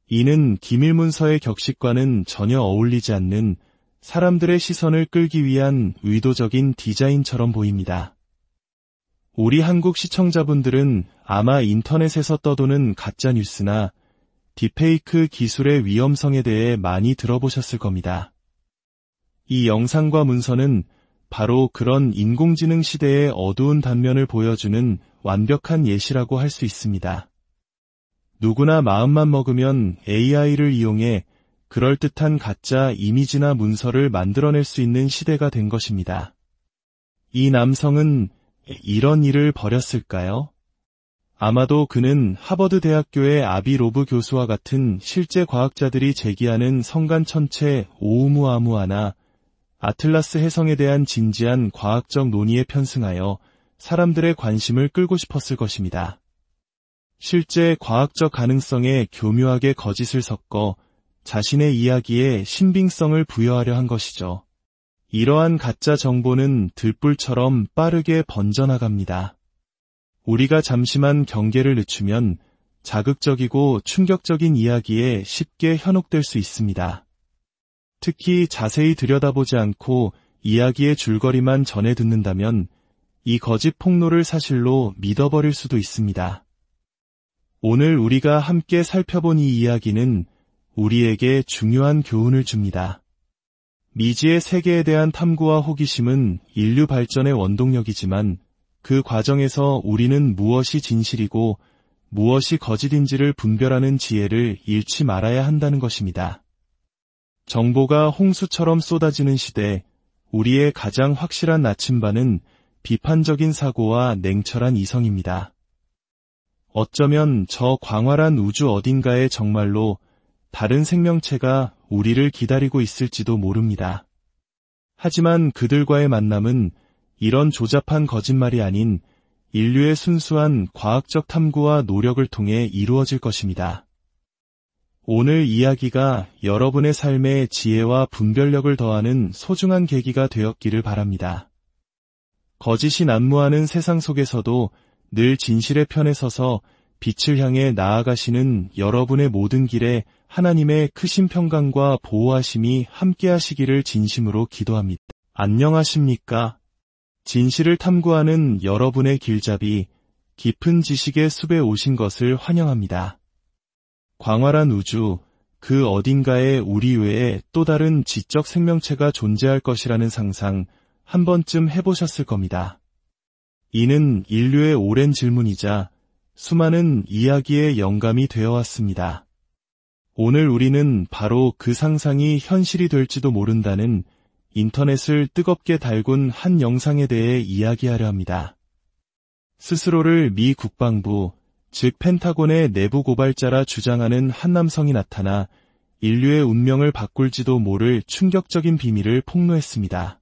이는 기밀문서의 격식과는 전혀 어울리지 않는 사람들의 시선을 끌기 위한 의도적인 디자인처럼 보입니다. 우리 한국 시청자분들은 아마 인터넷에서 떠도는 가짜뉴스나 딥페이크 기술의 위험성에 대해 많이 들어보셨을 겁니다. 이 영상과 문서는 바로 그런 인공지능 시대의 어두운 단면을 보여주는 완벽한 예시라고 할 수 있습니다. 누구나 마음만 먹으면 AI를 이용해 그럴듯한 가짜 이미지나 문서를 만들어낼 수 있는 시대가 된 것입니다. 이 남성은 이런 일을 벌였을까요? 아마도 그는 하버드 대학교의 아비 로브 교수와 같은 실제 과학자들이 제기하는 성간천체 오umuamua 아틀라스 해성에 대한 진지한 과학적 논의에 편승하여 사람들의 관심을 끌고 싶었을 것입니다. 실제 과학적 가능성에 교묘하게 거짓을 섞어 자신의 이야기에 신빙성을 부여하려 한 것이죠. 이러한 가짜 정보는 들불처럼 빠르게 번져나갑니다. 우리가 잠시만 경계를 늦추면 자극적이고 충격적인 이야기에 쉽게 현혹될 수 있습니다. 특히 자세히 들여다보지 않고 이야기의 줄거리만 전해 듣는다면 이 거짓 폭로를 사실로 믿어버릴 수도 있습니다. 오늘 우리가 함께 살펴본 이 이야기는 우리에게 중요한 교훈을 줍니다. 미지의 세계에 대한 탐구와 호기심은 인류 발전의 원동력이지만 그 과정에서 우리는 무엇이 진실이고 무엇이 거짓인지를 분별하는 지혜를 잃지 말아야 한다는 것입니다. 정보가 홍수처럼 쏟아지는 시대, 우리의 가장 확실한 나침반은 비판적인 사고와 냉철한 이성입니다. 어쩌면 저 광활한 우주 어딘가에 정말로 다른 생명체가 우리를 기다리고 있을지도 모릅니다. 하지만 그들과의 만남은 이런 조잡한 거짓말이 아닌 인류의 순수한 과학적 탐구와 노력을 통해 이루어질 것입니다. 오늘 이야기가 여러분의 삶에 지혜와 분별력을 더하는 소중한 계기가 되었기를 바랍니다. 거짓이 난무하는 세상 속에서도 늘 진실의 편에 서서 빛을 향해 나아가시는 여러분의 모든 길에 하나님의 크신 평강과 보호하심이 함께하시기를 진심으로 기도합니다. 안녕하십니까? 진실을 탐구하는 여러분의 길잡이, 깊은 지식의 숲에 오신 것을 환영합니다. 광활한 우주, 그 어딘가에 우리 외에 또 다른 지적 생명체가 존재할 것이라는 상상 한 번쯤 해보셨을 겁니다. 이는 인류의 오랜 질문이자 수많은 이야기의 영감이 되어왔습니다. 오늘 우리는 바로 그 상상이 현실이 될지도 모른다는 인터넷을 뜨겁게 달군 한 영상에 대해 이야기하려 합니다. 스스로를 미 국방부, 즉 펜타곤의 내부 고발자라 주장하는 한 남성이 나타나 인류의 운명을 바꿀지도 모를 충격적인 비밀을 폭로했습니다.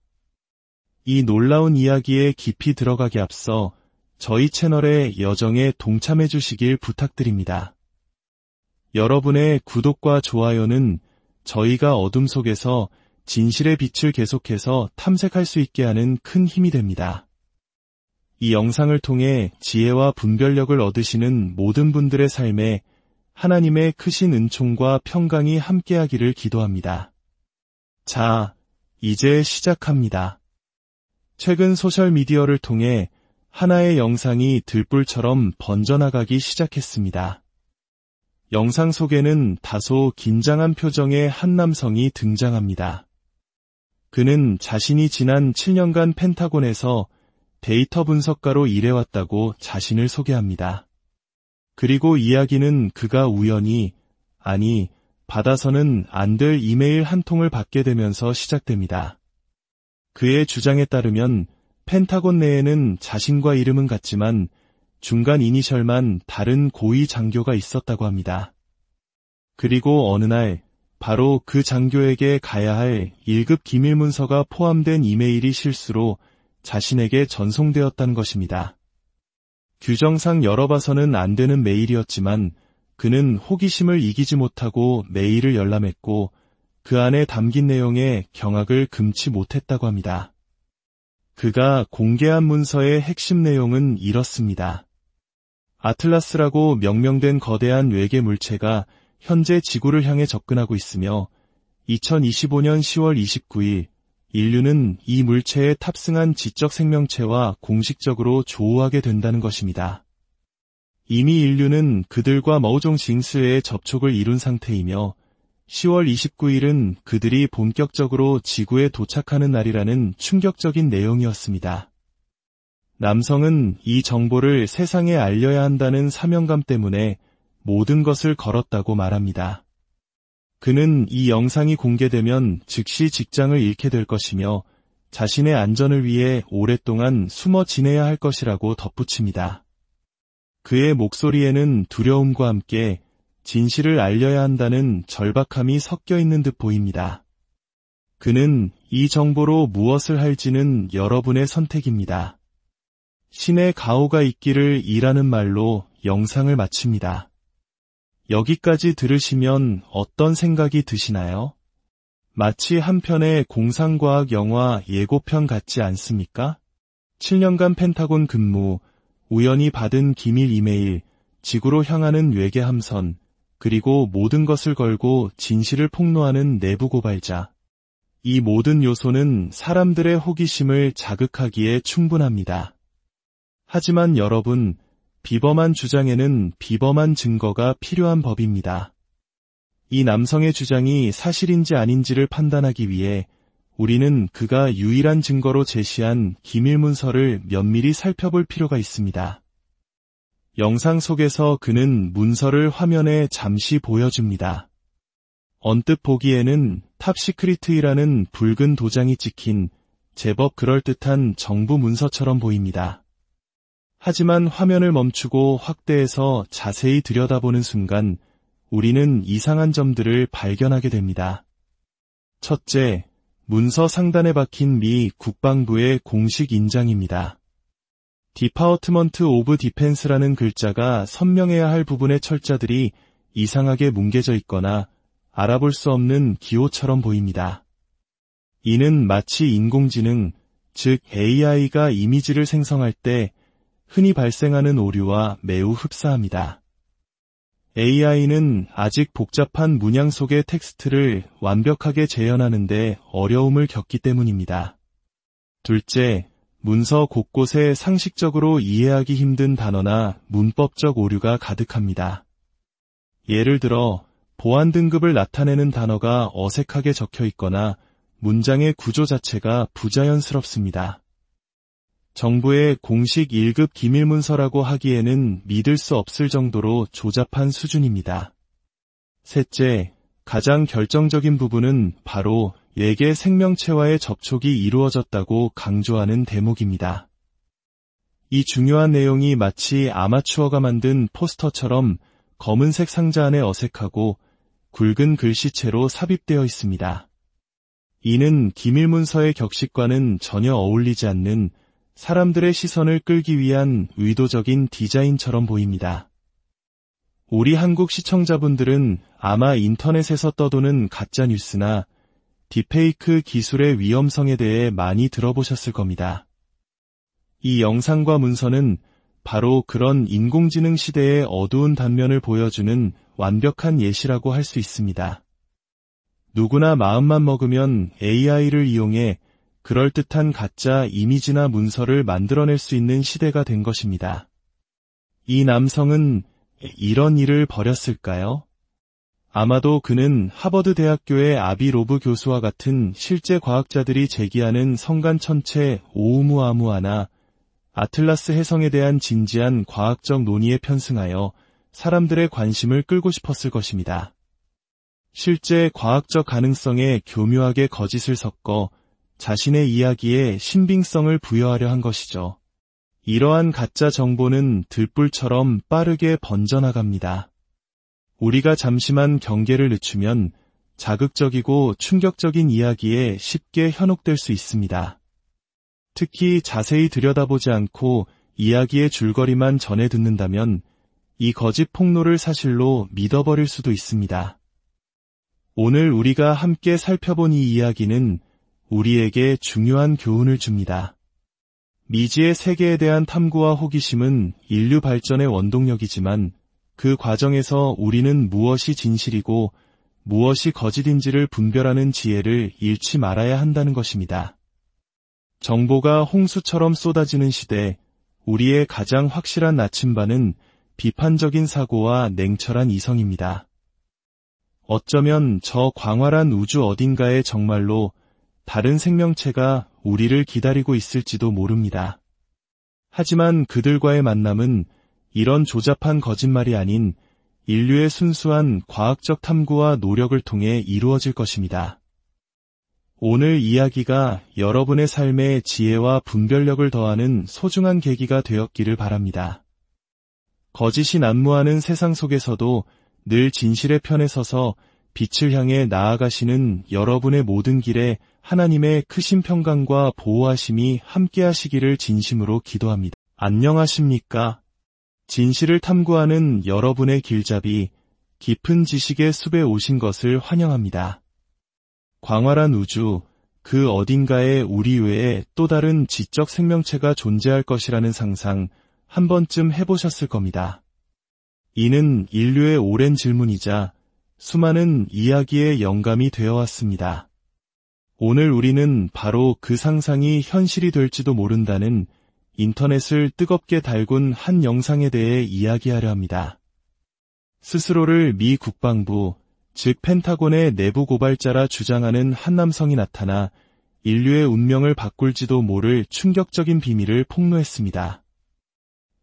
이 놀라운 이야기에 깊이 들어가기 앞서 저희 채널의 여정에 동참해 주시길 부탁드립니다. 여러분의 구독과 좋아요는 저희가 어둠 속에서 진실의 빛을 계속해서 탐색할 수 있게 하는 큰 힘이 됩니다. 이 영상을 통해 지혜와 분별력을 얻으시는 모든 분들의 삶에 하나님의 크신 은총과 평강이 함께하기를 기도합니다. 자, 이제 시작합니다. 최근 소셜미디어를 통해 하나의 영상이 들불처럼 번져나가기 시작했습니다. 영상 속에는 다소 긴장한 표정의 한 남성이 등장합니다. 그는 자신이 지난 7년간 펜타곤에서 데이터 분석가로 일해왔다고 자신을 소개합니다. 그리고 이야기는 그가 우연히, 아니 받아서는 안 될 이메일 한 통을 받게 되면서 시작됩니다. 그의 주장에 따르면 펜타곤 내에는 자신과 이름은 같지만 중간 이니셜만 다른 고위 장교가 있었다고 합니다. 그리고 어느 날 바로 그 장교에게 가야 할 1급 기밀 문서가 포함된 이메일이 실수로 자신에게 전송되었다는 것입니다. 규정상 열어봐서는 안 되는 메일이었지만 그는 호기심을 이기지 못하고 메일을 열람했고 그 안에 담긴 내용에 경악을 금치 못했다고 합니다. 그가 공개한 문서의 핵심 내용은 이렇습니다. 아틀라스라고 명명된 거대한 외계 물체가 현재 지구를 향해 접근하고 있으며 2025년 10월 29일 인류는 이 물체에 탑승한 지적 생명체와 공식적으로 조우하게 된다는 것입니다. 이미 인류는 그들과 머우종 징스의 접촉을 이룬 상태이며 10월 29일은 그들이 본격적으로 지구에 도착하는 날이라는 충격적인 내용이었습니다. 남성은 이 정보를 세상에 알려야 한다는 사명감 때문에 모든 것을 걸었다고 말합니다. 그는 이 영상이 공개되면 즉시 직장을 잃게 될 것이며 자신의 안전을 위해 오랫동안 숨어 지내야 할 것이라고 덧붙입니다. 그의 목소리에는 두려움과 함께 진실을 알려야 한다는 절박함이 섞여 있는 듯 보입니다. 그는 이 정보로 무엇을 할지는 여러분의 선택입니다. 신의 가호가 있기를 이라는 말로 영상을 마칩니다. 여기까지 들으시면 어떤 생각이 드시나요? 마치 한 편의 공상과학 영화 예고편 같지 않습니까? 7년간 펜타곤 근무, 우연히 받은 기밀 이메일, 지구로 향하는 외계 함선, 그리고 모든 것을 걸고 진실을 폭로하는 내부 고발자. 이 모든 요소는 사람들의 호기심을 자극하기에 충분합니다. 하지만 여러분, 비범한 주장에는 비범한 증거가 필요한 법입니다. 이 남성의 주장이 사실인지 아닌지를 판단하기 위해 우리는 그가 유일한 증거로 제시한 기밀 문서를 면밀히 살펴볼 필요가 있습니다. 영상 속에서 그는 문서를 화면에 잠시 보여줍니다. 언뜻 보기에는 탑시크리트이라는 붉은 도장이 찍힌 제법 그럴듯한 정부 문서처럼 보입니다. 하지만 화면을 멈추고 확대해서 자세히 들여다보는 순간 우리는 이상한 점들을 발견하게 됩니다. 첫째, 문서 상단에 박힌 미 국방부의 공식 인장입니다. 디파트먼트 오브 디펜스라는 글자가 선명해야 할 부분의 철자들이 이상하게 뭉개져 있거나 알아볼 수 없는 기호처럼 보입니다. 이는 마치 인공지능, 즉 AI가 이미지를 생성할 때 흔히 발생하는 오류와 매우 흡사합니다. AI는 아직 복잡한 문양 속의 텍스트를 완벽하게 재현하는데 어려움을 겪기 때문입니다. 둘째, 문서 곳곳에 상식적으로 이해하기 힘든 단어나 문법적 오류가 가득합니다. 예를 들어, 보안 등급을 나타내는 단어가 어색하게 적혀 있거나 문장의 구조 자체가 부자연스럽습니다. 정부의 공식 1급 기밀문서라고 하기에는 믿을 수 없을 정도로 조잡한 수준입니다. 셋째, 가장 결정적인 부분은 바로 외계 생명체와의 접촉이 이루어졌다고 강조하는 대목입니다. 이 중요한 내용이 마치 아마추어가 만든 포스터처럼 검은색 상자 안에 어색하고 굵은 글씨체로 삽입되어 있습니다. 이는 기밀문서의 격식과는 전혀 어울리지 않는 사람들의 시선을 끌기 위한 의도적인 디자인처럼 보입니다. 우리 한국 시청자분들은 아마 인터넷에서 떠도는 가짜뉴스나 딥페이크 기술의 위험성에 대해 많이 들어보셨을 겁니다. 이 영상과 문서는 바로 그런 인공지능 시대의 어두운 단면을 보여주는 완벽한 예시라고 할 수 있습니다. 누구나 마음만 먹으면 AI를 이용해 그럴듯한 가짜 이미지나 문서를 만들어낼 수 있는 시대가 된 것입니다. 이 남성은 이런 일을 벌였을까요? 아마도 그는 하버드 대학교의 아비 로브 교수와 같은 실제 과학자들이 제기하는 성간천체 오우무아무아나 아틀라스 해성에 대한 진지한 과학적 논의에 편승하여 사람들의 관심을 끌고 싶었을 것입니다. 실제 과학적 가능성에 교묘하게 거짓을 섞어 자신의 이야기에 신빙성을 부여하려 한 것이죠. 이러한 가짜 정보는 들불처럼 빠르게 번져나갑니다. 우리가 잠시만 경계를 늦추면 자극적이고 충격적인 이야기에 쉽게 현혹될 수 있습니다. 특히 자세히 들여다보지 않고 이야기의 줄거리만 전해 듣는다면 이 거짓 폭로를 사실로 믿어버릴 수도 있습니다. 오늘 우리가 함께 살펴본 이 이야기는 우리에게 중요한 교훈을 줍니다. 미지의 세계에 대한 탐구와 호기심은 인류 발전의 원동력이지만 그 과정에서 우리는 무엇이 진실이고 무엇이 거짓인지를 분별하는 지혜를 잃지 말아야 한다는 것입니다. 정보가 홍수처럼 쏟아지는 시대, 우리의 가장 확실한 나침반은 비판적인 사고와 냉철한 이성입니다. 어쩌면 저 광활한 우주 어딘가에 정말로 다른 생명체가 우리를 기다리고 있을지도 모릅니다. 하지만 그들과의 만남은 이런 조잡한 거짓말이 아닌 인류의 순수한 과학적 탐구와 노력을 통해 이루어질 것입니다. 오늘 이야기가 여러분의 삶에 지혜와 분별력을 더하는 소중한 계기가 되었기를 바랍니다. 거짓이 난무하는 세상 속에서도 늘 진실의 편에 서서 빛을 향해 나아가시는 여러분의 모든 길에 하나님의 크신 평강과 보호하심이 함께하시기를 진심으로 기도합니다. 안녕하십니까? 진실을 탐구하는 여러분의 길잡이, 깊은 지식의 숲에 오신 것을 환영합니다. 광활한 우주, 그 어딘가에 우리 외에 또 다른 지적 생명체가 존재할 것이라는 상상 한 번쯤 해보셨을 겁니다. 이는 인류의 오랜 질문이자 수많은 이야기의 영감이 되어왔습니다. 오늘 우리는 바로 그 상상이 현실이 될지도 모른다는 인터넷을 뜨겁게 달군 한 영상에 대해 이야기하려 합니다. 스스로를 미 국방부, 즉 펜타곤의 내부 고발자라 주장하는 한 남성이 나타나 인류의 운명을 바꿀지도 모를 충격적인 비밀을 폭로했습니다.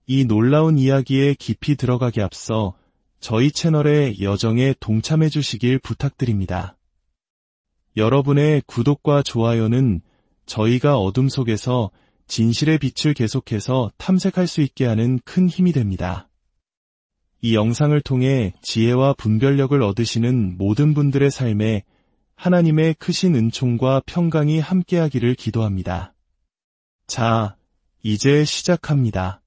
이 놀라운 이야기에 깊이 들어가기 앞서 저희 채널의 여정에 동참해 주시길 부탁드립니다. 여러분의 구독과 좋아요는 저희가 어둠 속에서 진실의 빛을 계속해서 탐색할 수 있게 하는 큰 힘이 됩니다. 이 영상을 통해 지혜와 분별력을 얻으시는 모든 분들의 삶에 하나님의 크신 은총과 평강이 함께하기를 기도합니다. 자, 이제 시작합니다.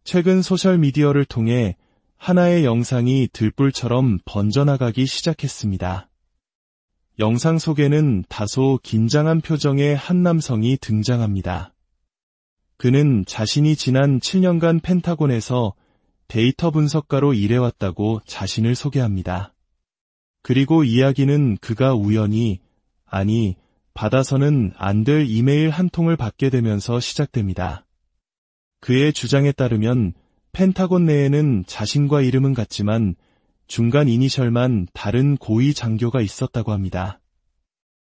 최근 소셜미디어를 통해 하나의 영상이 들불처럼 번져나가기 시작했습니다. 영상 속에는 다소 긴장한 표정의 한 남성이 등장합니다. 그는 자신이 지난 7년간 펜타곤에서 데이터 분석가로 일해왔다고 자신을 소개합니다. 그리고 이야기는 그가 우연히, 아니, 받아서는 안 될 이메일 한 통을 받게 되면서 시작됩니다. 그의 주장에 따르면 펜타곤 내에는 자신과 이름은 같지만 중간 이니셜만 다른 고위 장교가 있었다고 합니다.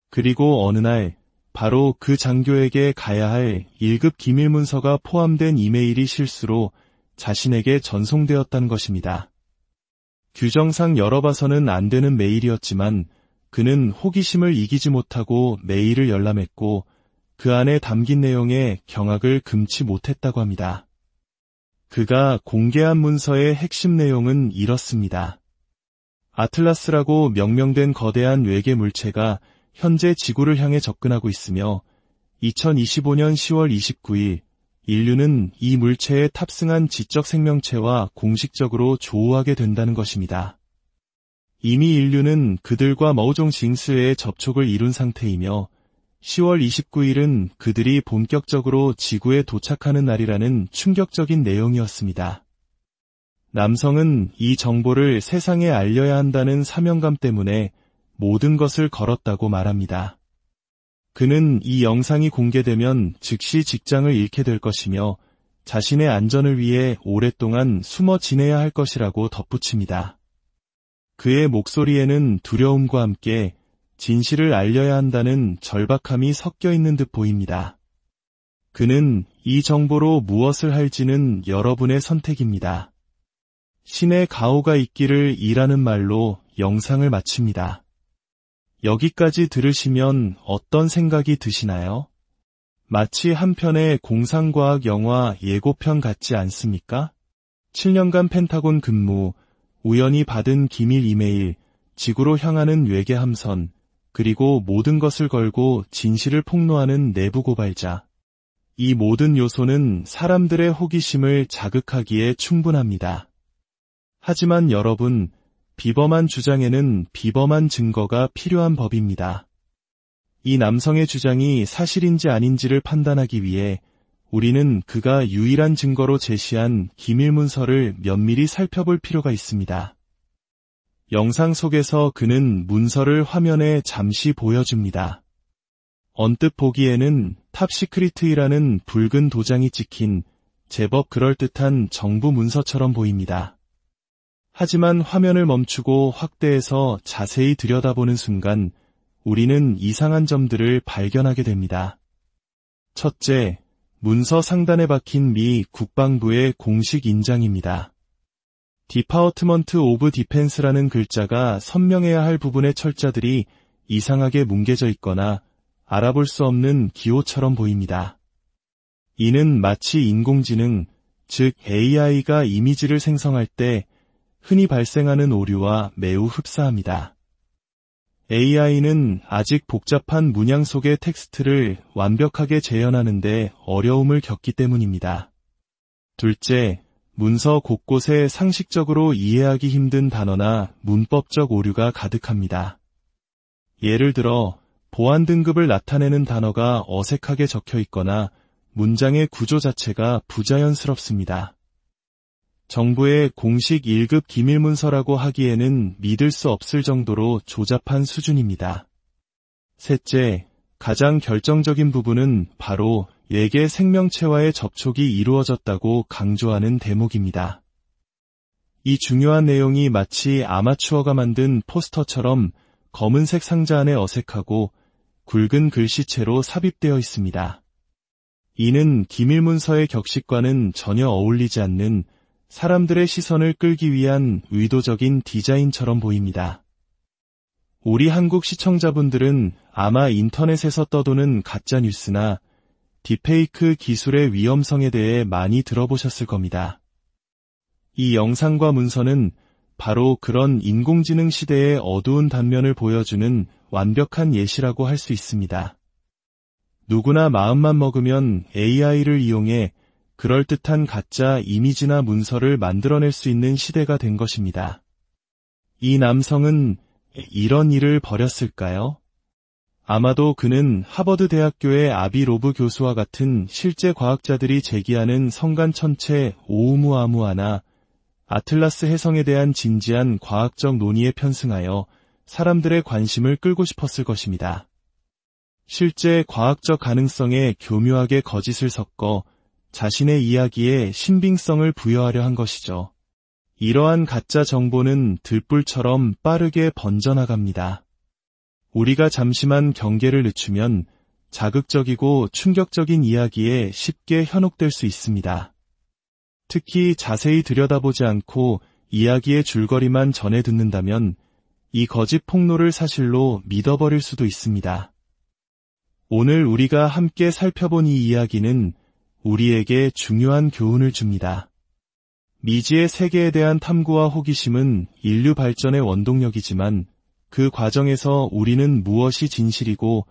그리고 어느 날 바로 그 장교에게 가야 할 1급 기밀 문서가 포함된 이메일이 실수로 자신에게 전송되었다는 것입니다. 규정상 열어봐서는 안 되는 메일이었지만 그는 호기심을 이기지 못하고 메일을 열람했고 그 안에 담긴 내용에 경악을 금치 못했다고 합니다. 그가 공개한 문서의 핵심 내용은 이렇습니다. 아틀라스라고 명명된 거대한 외계 물체가 현재 지구를 향해 접근하고 있으며 2025년 10월 29일 인류는 이 물체에 탑승한 지적 생명체와 공식적으로 조우하게 된다는 것입니다. 이미 인류는 그들과 머우종 징스의 접촉을 이룬 상태이며 10월 29일은 그들이 본격적으로 지구에 도착하는 날이라는 충격적인 내용이었습니다. 남성은 이 정보를 세상에 알려야 한다는 사명감 때문에 모든 것을 걸었다고 말합니다. 그는 이 영상이 공개되면 즉시 직장을 잃게 될 것이며 자신의 안전을 위해 오랫동안 숨어 지내야 할 것이라고 덧붙입니다. 그의 목소리에는 두려움과 함께 진실을 알려야 한다는 절박함이 섞여 있는 듯 보입니다. 그는 이 정보로 무엇을 할지는 여러분의 선택입니다. 신의 가호가 있기를 이라는 말로 영상을 마칩니다. 여기까지 들으시면 어떤 생각이 드시나요? 마치 한 편의 공상과학 영화 예고편 같지 않습니까? 7년간 펜타곤 근무, 우연히 받은 기밀 이메일, 지구로 향하는 외계 함선, 그리고 모든 것을 걸고 진실을 폭로하는 내부 고발자. 이 모든 요소는 사람들의 호기심을 자극하기에 충분합니다. 하지만 여러분, 비범한 주장에는 비범한 증거가 필요한 법입니다. 이 남성의 주장이 사실인지 아닌지를 판단하기 위해 우리는 그가 유일한 증거로 제시한 기밀 문서를 면밀히 살펴볼 필요가 있습니다. 영상 속에서 그는 문서를 화면에 잠시 보여줍니다. 언뜻 보기에는 탑시크리트이라는 붉은 도장이 찍힌 제법 그럴듯한 정부 문서처럼 보입니다. 하지만 화면을 멈추고 확대해서 자세히 들여다보는 순간 우리는 이상한 점들을 발견하게 됩니다. 첫째, 문서 상단에 박힌 미 국방부의 공식 인장입니다. 디파트먼트 오브 디펜스라는 글자가 선명해야 할 부분의 철자들이 이상하게 뭉개져 있거나 알아볼 수 없는 기호처럼 보입니다. 이는 마치 인공지능, 즉 AI가 이미지를 생성할 때 흔히 발생하는 오류와 매우 흡사합니다. AI는 아직 복잡한 문양 속의 텍스트를 완벽하게 재현하는 데 어려움을 겪기 때문입니다. 둘째, 문서 곳곳에 상식적으로 이해하기 힘든 단어나 문법적 오류가 가득합니다. 예를 들어, 보안 등급을 나타내는 단어가 어색하게 적혀 있거나 문장의 구조 자체가 부자연스럽습니다. 정부의 공식 1급 기밀문서라고 하기에는 믿을 수 없을 정도로 조잡한 수준입니다. 셋째, 가장 결정적인 부분은 바로 외계 생명체와의 접촉이 이루어졌다고 강조하는 대목입니다. 이 중요한 내용이 마치 아마추어가 만든 포스터처럼 검은색 상자 안에 어색하고 굵은 글씨체로 삽입되어 있습니다. 이는 기밀문서의 격식과는 전혀 어울리지 않는 사람들의 시선을 끌기 위한 의도적인 디자인처럼 보입니다. 우리 한국 시청자분들은 아마 인터넷에서 떠도는 가짜뉴스나 딥페이크 기술의 위험성에 대해 많이 들어보셨을 겁니다. 이 영상과 문서는 바로 그런 인공지능 시대의 어두운 단면을 보여주는 완벽한 예시라고 할 수 있습니다. 누구나 마음만 먹으면 AI를 이용해 그럴듯한 가짜 이미지나 문서를 만들어낼 수 있는 시대가 된 것입니다. 이 남성은 이런 일을 벌였을까요? 아마도 그는 하버드 대학교의 아비 로브 교수와 같은 실제 과학자들이 제기하는 성간천체 오우무아무아나 아틀라스 해성에 대한 진지한 과학적 논의에 편승하여 사람들의 관심을 끌고 싶었을 것입니다. 실제 과학적 가능성에 교묘하게 거짓을 섞어 자신의 이야기에 신빙성을 부여하려 한 것이죠. 이러한 가짜 정보는 들불처럼 빠르게 번져나갑니다. 우리가 잠시만 경계를 늦추면 자극적이고 충격적인 이야기에 쉽게 현혹될 수 있습니다. 특히 자세히 들여다보지 않고 이야기의 줄거리만 전해 듣는다면 이 거짓 폭로를 사실로 믿어버릴 수도 있습니다. 오늘 우리가 함께 살펴본 이 이야기는 우리에게 중요한 교훈을 줍니다. 미지의 세계에 대한 탐구와 호기심은 인류 발전의 원동력이지만 그 과정에서 우리는 무엇이 진실이고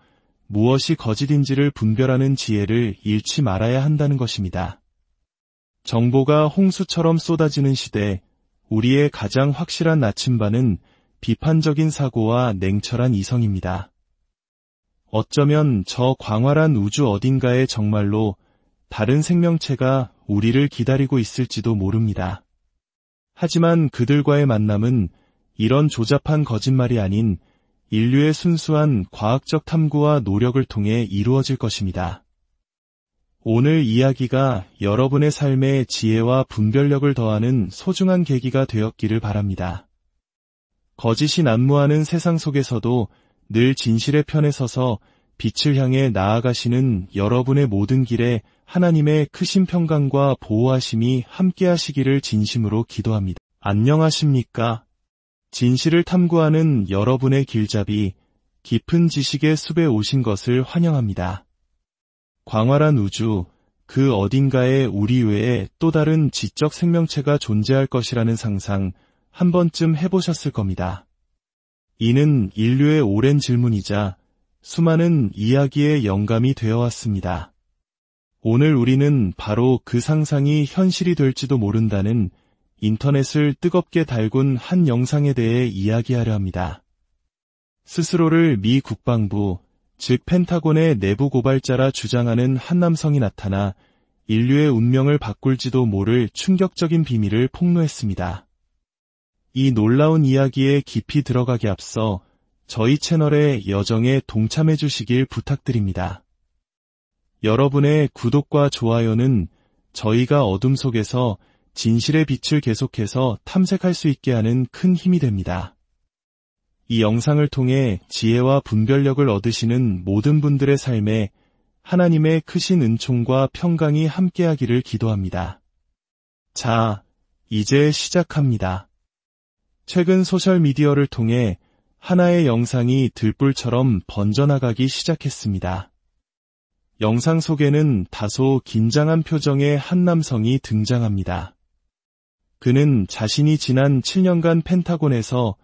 무엇이 거짓인지를 분별하는 지혜를 잃지 말아야 한다는 것입니다. 정보가 홍수처럼 쏟아지는 시대, 우리의 가장 확실한 나침반은 비판적인 사고와 냉철한 이성입니다. 어쩌면 저 광활한 우주 어딘가에 정말로 다른 생명체가 우리를 기다리고 있을지도 모릅니다. 하지만 그들과의 만남은 이런 조잡한 거짓말이 아닌 인류의 순수한 과학적 탐구와 노력을 통해 이루어질 것입니다. 오늘 이야기가 여러분의 삶에 지혜와 분별력을 더하는 소중한 계기가 되었기를 바랍니다. 거짓이 난무하는 세상 속에서도 늘 진실의 편에 서서 빛을 향해 나아가시는 여러분의 모든 길에 하나님의 크신 평강과 보호하심이 함께하시기를 진심으로 기도합니다. 안녕하십니까? 진실을 탐구하는 여러분의 길잡이, 깊은 지식의 숲에 오신 것을 환영합니다. 광활한 우주, 그 어딘가에 우리 외에 또 다른 지적 생명체가 존재할 것이라는 상상 한 번쯤 해보셨을 겁니다. 이는 인류의 오랜 질문이자 수많은 이야기의 영감이 되어 왔습니다. 오늘 우리는 바로 그 상상이 현실이 될지도 모른다는 인터넷을 뜨겁게 달군 한 영상에 대해 이야기하려 합니다. 스스로를 미 국방부, 즉 펜타곤의 내부 고발자라 주장하는 한 남성이 나타나 인류의 운명을 바꿀지도 모를 충격적인 비밀을 폭로했습니다. 이 놀라운 이야기에 깊이 들어가기 앞서 저희 채널의 여정에 동참해 주시길 부탁드립니다. 여러분의 구독과 좋아요는 저희가 어둠 속에서 진실의 빛을 계속해서 탐색할 수 있게 하는 큰 힘이 됩니다. 이 영상을 통해 지혜와 분별력을 얻으시는 모든 분들의 삶에 하나님의 크신 은총과 평강이 함께하기를 기도합니다. 자, 이제 시작합니다. 최근 소셜미디어를 통해 하나의 영상이 들불처럼 번져나가기 시작했습니다. 영상 속에는 다소 긴장한 표정의 한 남성이 등장합니다. 그는 자신이 지난 7년간 펜타곤에서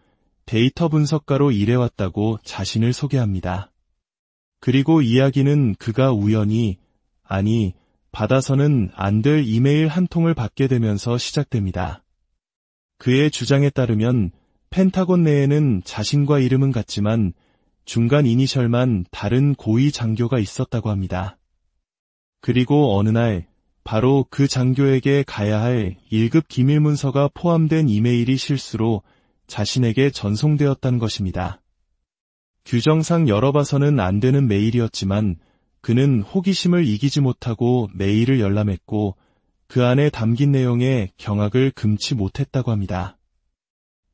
데이터 분석가로 일해왔다고 자신을 소개합니다. 그리고 이야기는 그가 우연히, 아니, 받아서는 안 될 이메일 한 통을 받게 되면서 시작됩니다. 그의 주장에 따르면 펜타곤 내에는 자신과 이름은 같지만 중간 이니셜만 다른 고위 장교가 있었다고 합니다. 그리고 어느 날 바로 그 장교에게 가야 할 1급 기밀 문서가 포함된 이메일이 실수로 자신에게 전송되었다는 것입니다. 규정상 열어봐서는 안 되는 메일이었지만 그는 호기심을 이기지 못하고 메일을 열람했고 그 안에 담긴 내용에 경악을 금치 못했다고 합니다.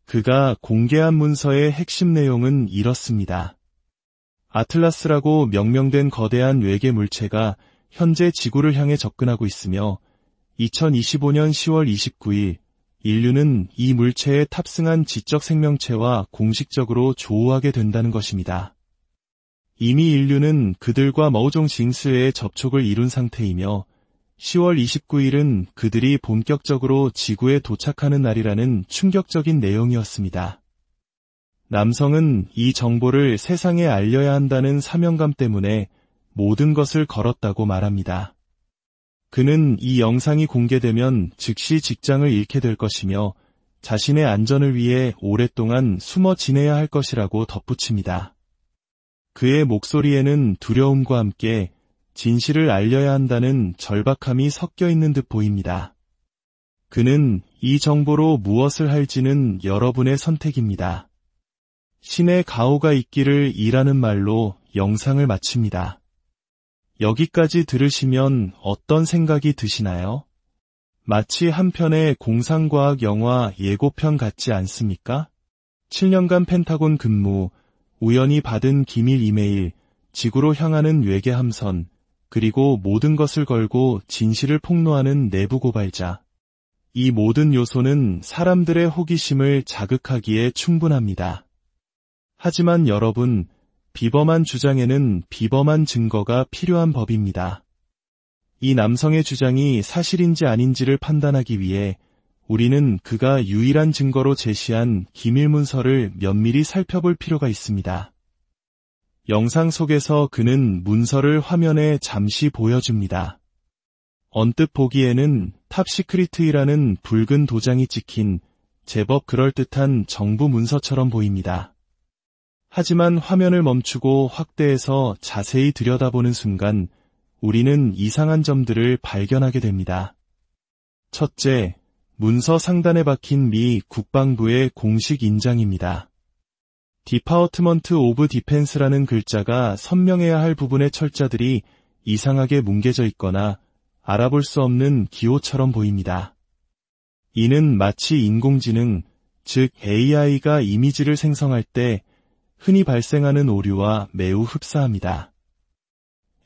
그가 공개한 문서의 핵심 내용은 이렇습니다. 아틀라스라고 명명된 거대한 외계 물체가 현재 지구를 향해 접근하고 있으며 2025년 10월 29일 인류는 이 물체에 탑승한 지적 생명체와 공식적으로 조우하게 된다는 것입니다. 이미 인류는 그들과 머우종 징스에 접촉을 이룬 상태이며 10월 29일은 그들이 본격적으로 지구에 도착하는 날이라는 충격적인 내용이었습니다. 남성은 이 정보를 세상에 알려야 한다는 사명감 때문에 모든 것을 걸었다고 말합니다. 그는 이 영상이 공개되면 즉시 직장을 잃게 될 것이며 자신의 안전을 위해 오랫동안 숨어 지내야 할 것이라고 덧붙입니다. 그의 목소리에는 두려움과 함께 진실을 알려야 한다는 절박함이 섞여 있는 듯 보입니다. 그는 이 정보로 무엇을 할지는 여러분의 선택입니다. 신의 가호가 있기를 이라는 말로 영상을 마칩니다. 여기까지 들으시면 어떤 생각이 드시나요? 마치 한 편의 공상과학 영화 예고편 같지 않습니까? 7년간 펜타곤 근무, 우연히 받은 기밀 이메일, 지구로 향하는 외계 함선, 그리고 모든 것을 걸고 진실을 폭로하는 내부 고발자. 이 모든 요소는 사람들의 호기심을 자극하기에 충분합니다. 하지만 여러분, 비범한 주장에는 비범한 증거가 필요한 법입니다. 이 남성의 주장이 사실인지 아닌지를 판단하기 위해 우리는 그가 유일한 증거로 제시한 기밀 문서를 면밀히 살펴볼 필요가 있습니다. 영상 속에서 그는 문서를 화면에 잠시 보여줍니다. 언뜻 보기에는 탑시크리트이라는 붉은 도장이 찍힌 제법 그럴듯한 정부 문서처럼 보입니다. 하지만 화면을 멈추고 확대해서 자세히 들여다보는 순간 우리는 이상한 점들을 발견하게 됩니다. 첫째, 문서 상단에 박힌 미 국방부의 공식 인장입니다. 디파트먼트 오브 디펜스라는 글자가 선명해야 할 부분의 철자들이 이상하게 뭉개져 있거나 알아볼 수 없는 기호처럼 보입니다. 이는 마치 인공지능, 즉 AI가 이미지를 생성할 때 흔히 발생하는 오류와 매우 흡사합니다.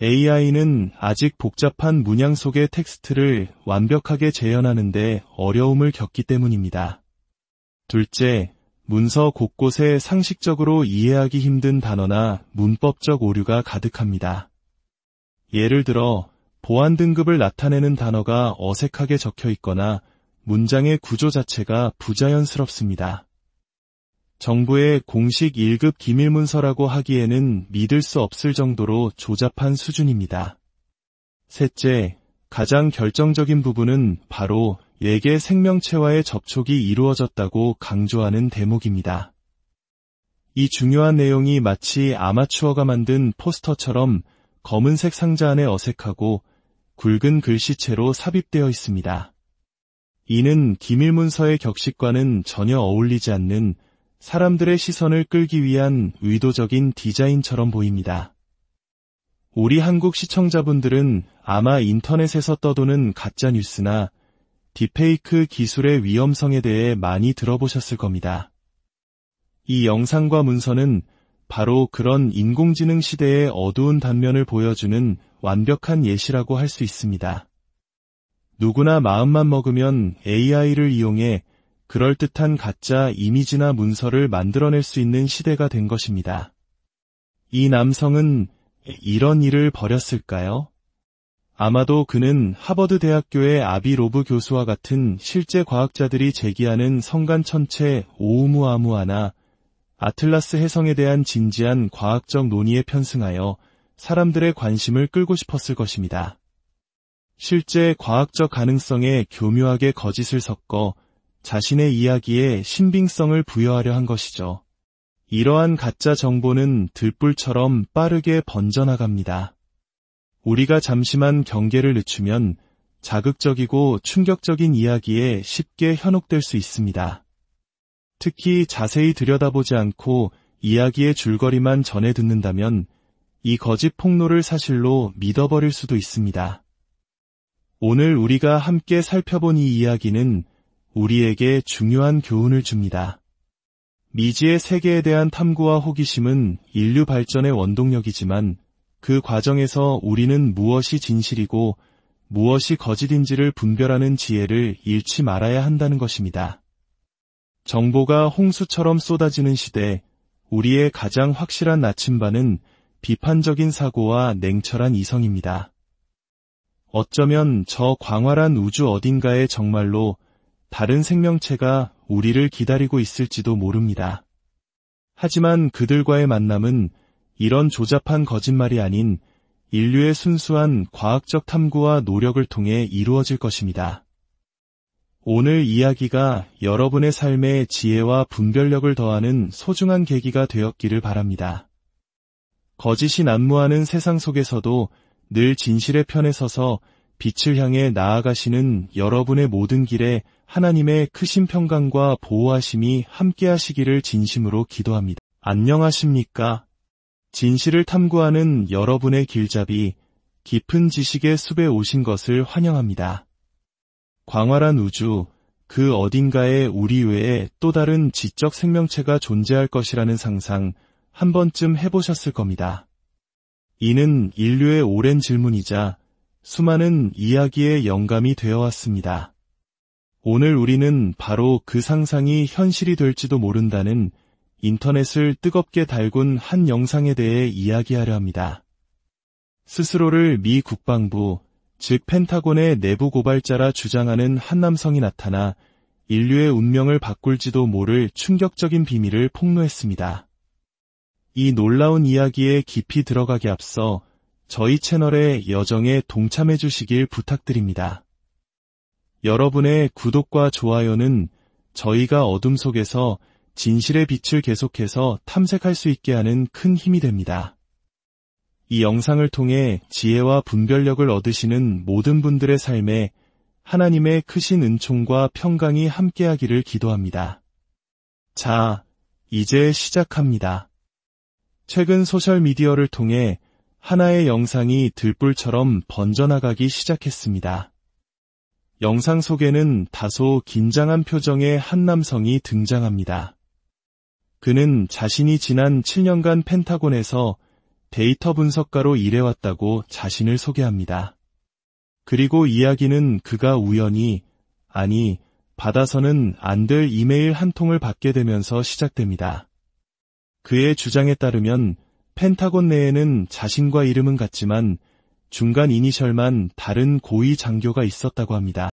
AI는 아직 복잡한 문양 속의 텍스트를 완벽하게 재현하는 데 어려움을 겪기 때문입니다. 둘째, 문서 곳곳에 상식적으로 이해하기 힘든 단어나 문법적 오류가 가득합니다. 예를 들어 보안 등급을 나타내는 단어가 어색하게 적혀 있거나 문장의 구조 자체가 부자연스럽습니다. 정부의 공식 1급 기밀문서라고 하기에는 믿을 수 없을 정도로 조잡한 수준입니다. 셋째, 가장 결정적인 부분은 바로 외계 생명체와의 접촉이 이루어졌다고 강조하는 대목입니다. 이 중요한 내용이 마치 아마추어가 만든 포스터처럼 검은색 상자 안에 어색하고 굵은 글씨체로 삽입되어 있습니다. 이는 기밀문서의 격식과는 전혀 어울리지 않는 사람들의 시선을 끌기 위한 의도적인 디자인처럼 보입니다. 우리 한국 시청자분들은 아마 인터넷에서 떠도는 가짜뉴스나 딥페이크 기술의 위험성에 대해 많이 들어보셨을 겁니다. 이 영상과 문서는 바로 그런 인공지능 시대의 어두운 단면을 보여주는 완벽한 예시라고 할 수 있습니다. 누구나 마음만 먹으면 AI를 이용해 그럴듯한 가짜 이미지나 문서를 만들어낼 수 있는 시대가 된 것입니다. 이 남성은 이런 일을 벌였을까요? 아마도 그는 하버드 대학교의 아비 로브 교수와 같은 실제 과학자들이 제기하는 성간천체 오우무아무아나 아틀라스 해성에 대한 진지한 과학적 논의에 편승하여 사람들의 관심을 끌고 싶었을 것입니다. 실제 과학적 가능성에 교묘하게 거짓을 섞어 자신의 이야기에 신빙성을 부여하려 한 것이죠. 이러한 가짜 정보는 들불처럼 빠르게 번져나갑니다. 우리가 잠시만 경계를 늦추면 자극적이고 충격적인 이야기에 쉽게 현혹될 수 있습니다. 특히 자세히 들여다보지 않고 이야기의 줄거리만 전해 듣는다면 이 거짓 폭로를 사실로 믿어버릴 수도 있습니다. 오늘 우리가 함께 살펴본 이 이야기는 우리에게 중요한 교훈을 줍니다. 미지의 세계에 대한 탐구와 호기심은 인류 발전의 원동력이지만 그 과정에서 우리는 무엇이 진실이고 무엇이 거짓인지를 분별하는 지혜를 잃지 말아야 한다는 것입니다. 정보가 홍수처럼 쏟아지는 시대, 우리의 가장 확실한 나침반은 비판적인 사고와 냉철한 이성입니다. 어쩌면 저 광활한 우주 어딘가에 정말로 다른 생명체가 우리를 기다리고 있을지도 모릅니다. 하지만 그들과의 만남은 이런 조잡한 거짓말이 아닌 인류의 순수한 과학적 탐구와 노력을 통해 이루어질 것입니다. 오늘 이야기가 여러분의 삶에 지혜와 분별력을 더하는 소중한 계기가 되었기를 바랍니다. 거짓이 난무하는 세상 속에서도 늘 진실의 편에 서서 빛을 향해 나아가시는 여러분의 모든 길에 하나님의 크신 평강과 보호하심이 함께하시기를 진심으로 기도합니다. 안녕하십니까? 진실을 탐구하는 여러분의 길잡이, 깊은 지식의 숲에 오신 것을 환영합니다. 광활한 우주, 그 어딘가에 우리 외에 또 다른 지적 생명체가 존재할 것이라는 상상 한 번쯤 해보셨을 겁니다. 이는 인류의 오랜 질문이자 수많은 이야기의 영감이 되어왔습니다. 오늘 우리는 바로 그 상상이 현실이 될지도 모른다는 인터넷을 뜨겁게 달군 한 영상에 대해 이야기하려 합니다. 스스로를 미 국방부, 즉 펜타곤의 내부 고발자라 주장하는 한 남성이 나타나 인류의 운명을 바꿀지도 모를 충격적인 비밀을 폭로했습니다. 이 놀라운 이야기에 깊이 들어가기 앞서 저희 채널의 여정에 동참해 주시길 부탁드립니다. 여러분의 구독과 좋아요는 저희가 어둠 속에서 진실의 빛을 계속해서 탐색할 수 있게 하는 큰 힘이 됩니다. 이 영상을 통해 지혜와 분별력을 얻으시는 모든 분들의 삶에 하나님의 크신 은총과 평강이 함께하기를 기도합니다. 자, 이제 시작합니다. 최근 소셜미디어를 통해 하나의 영상이 들불처럼 번져나가기 시작했습니다. 영상 속에는 다소 긴장한 표정의 한 남성이 등장합니다. 그는 자신이 지난 7년간 펜타곤에서 데이터 분석가로 일해왔다고 자신을 소개합니다. 그리고 이야기는 그가 우연히, 아니 받아서는 안 될 이메일 한 통을 받게 되면서 시작됩니다. 그의 주장에 따르면 펜타곤 내에는 자신과 이름은 같지만 중간 이니셜만 다른 고위 장교가 있었다고 합니다.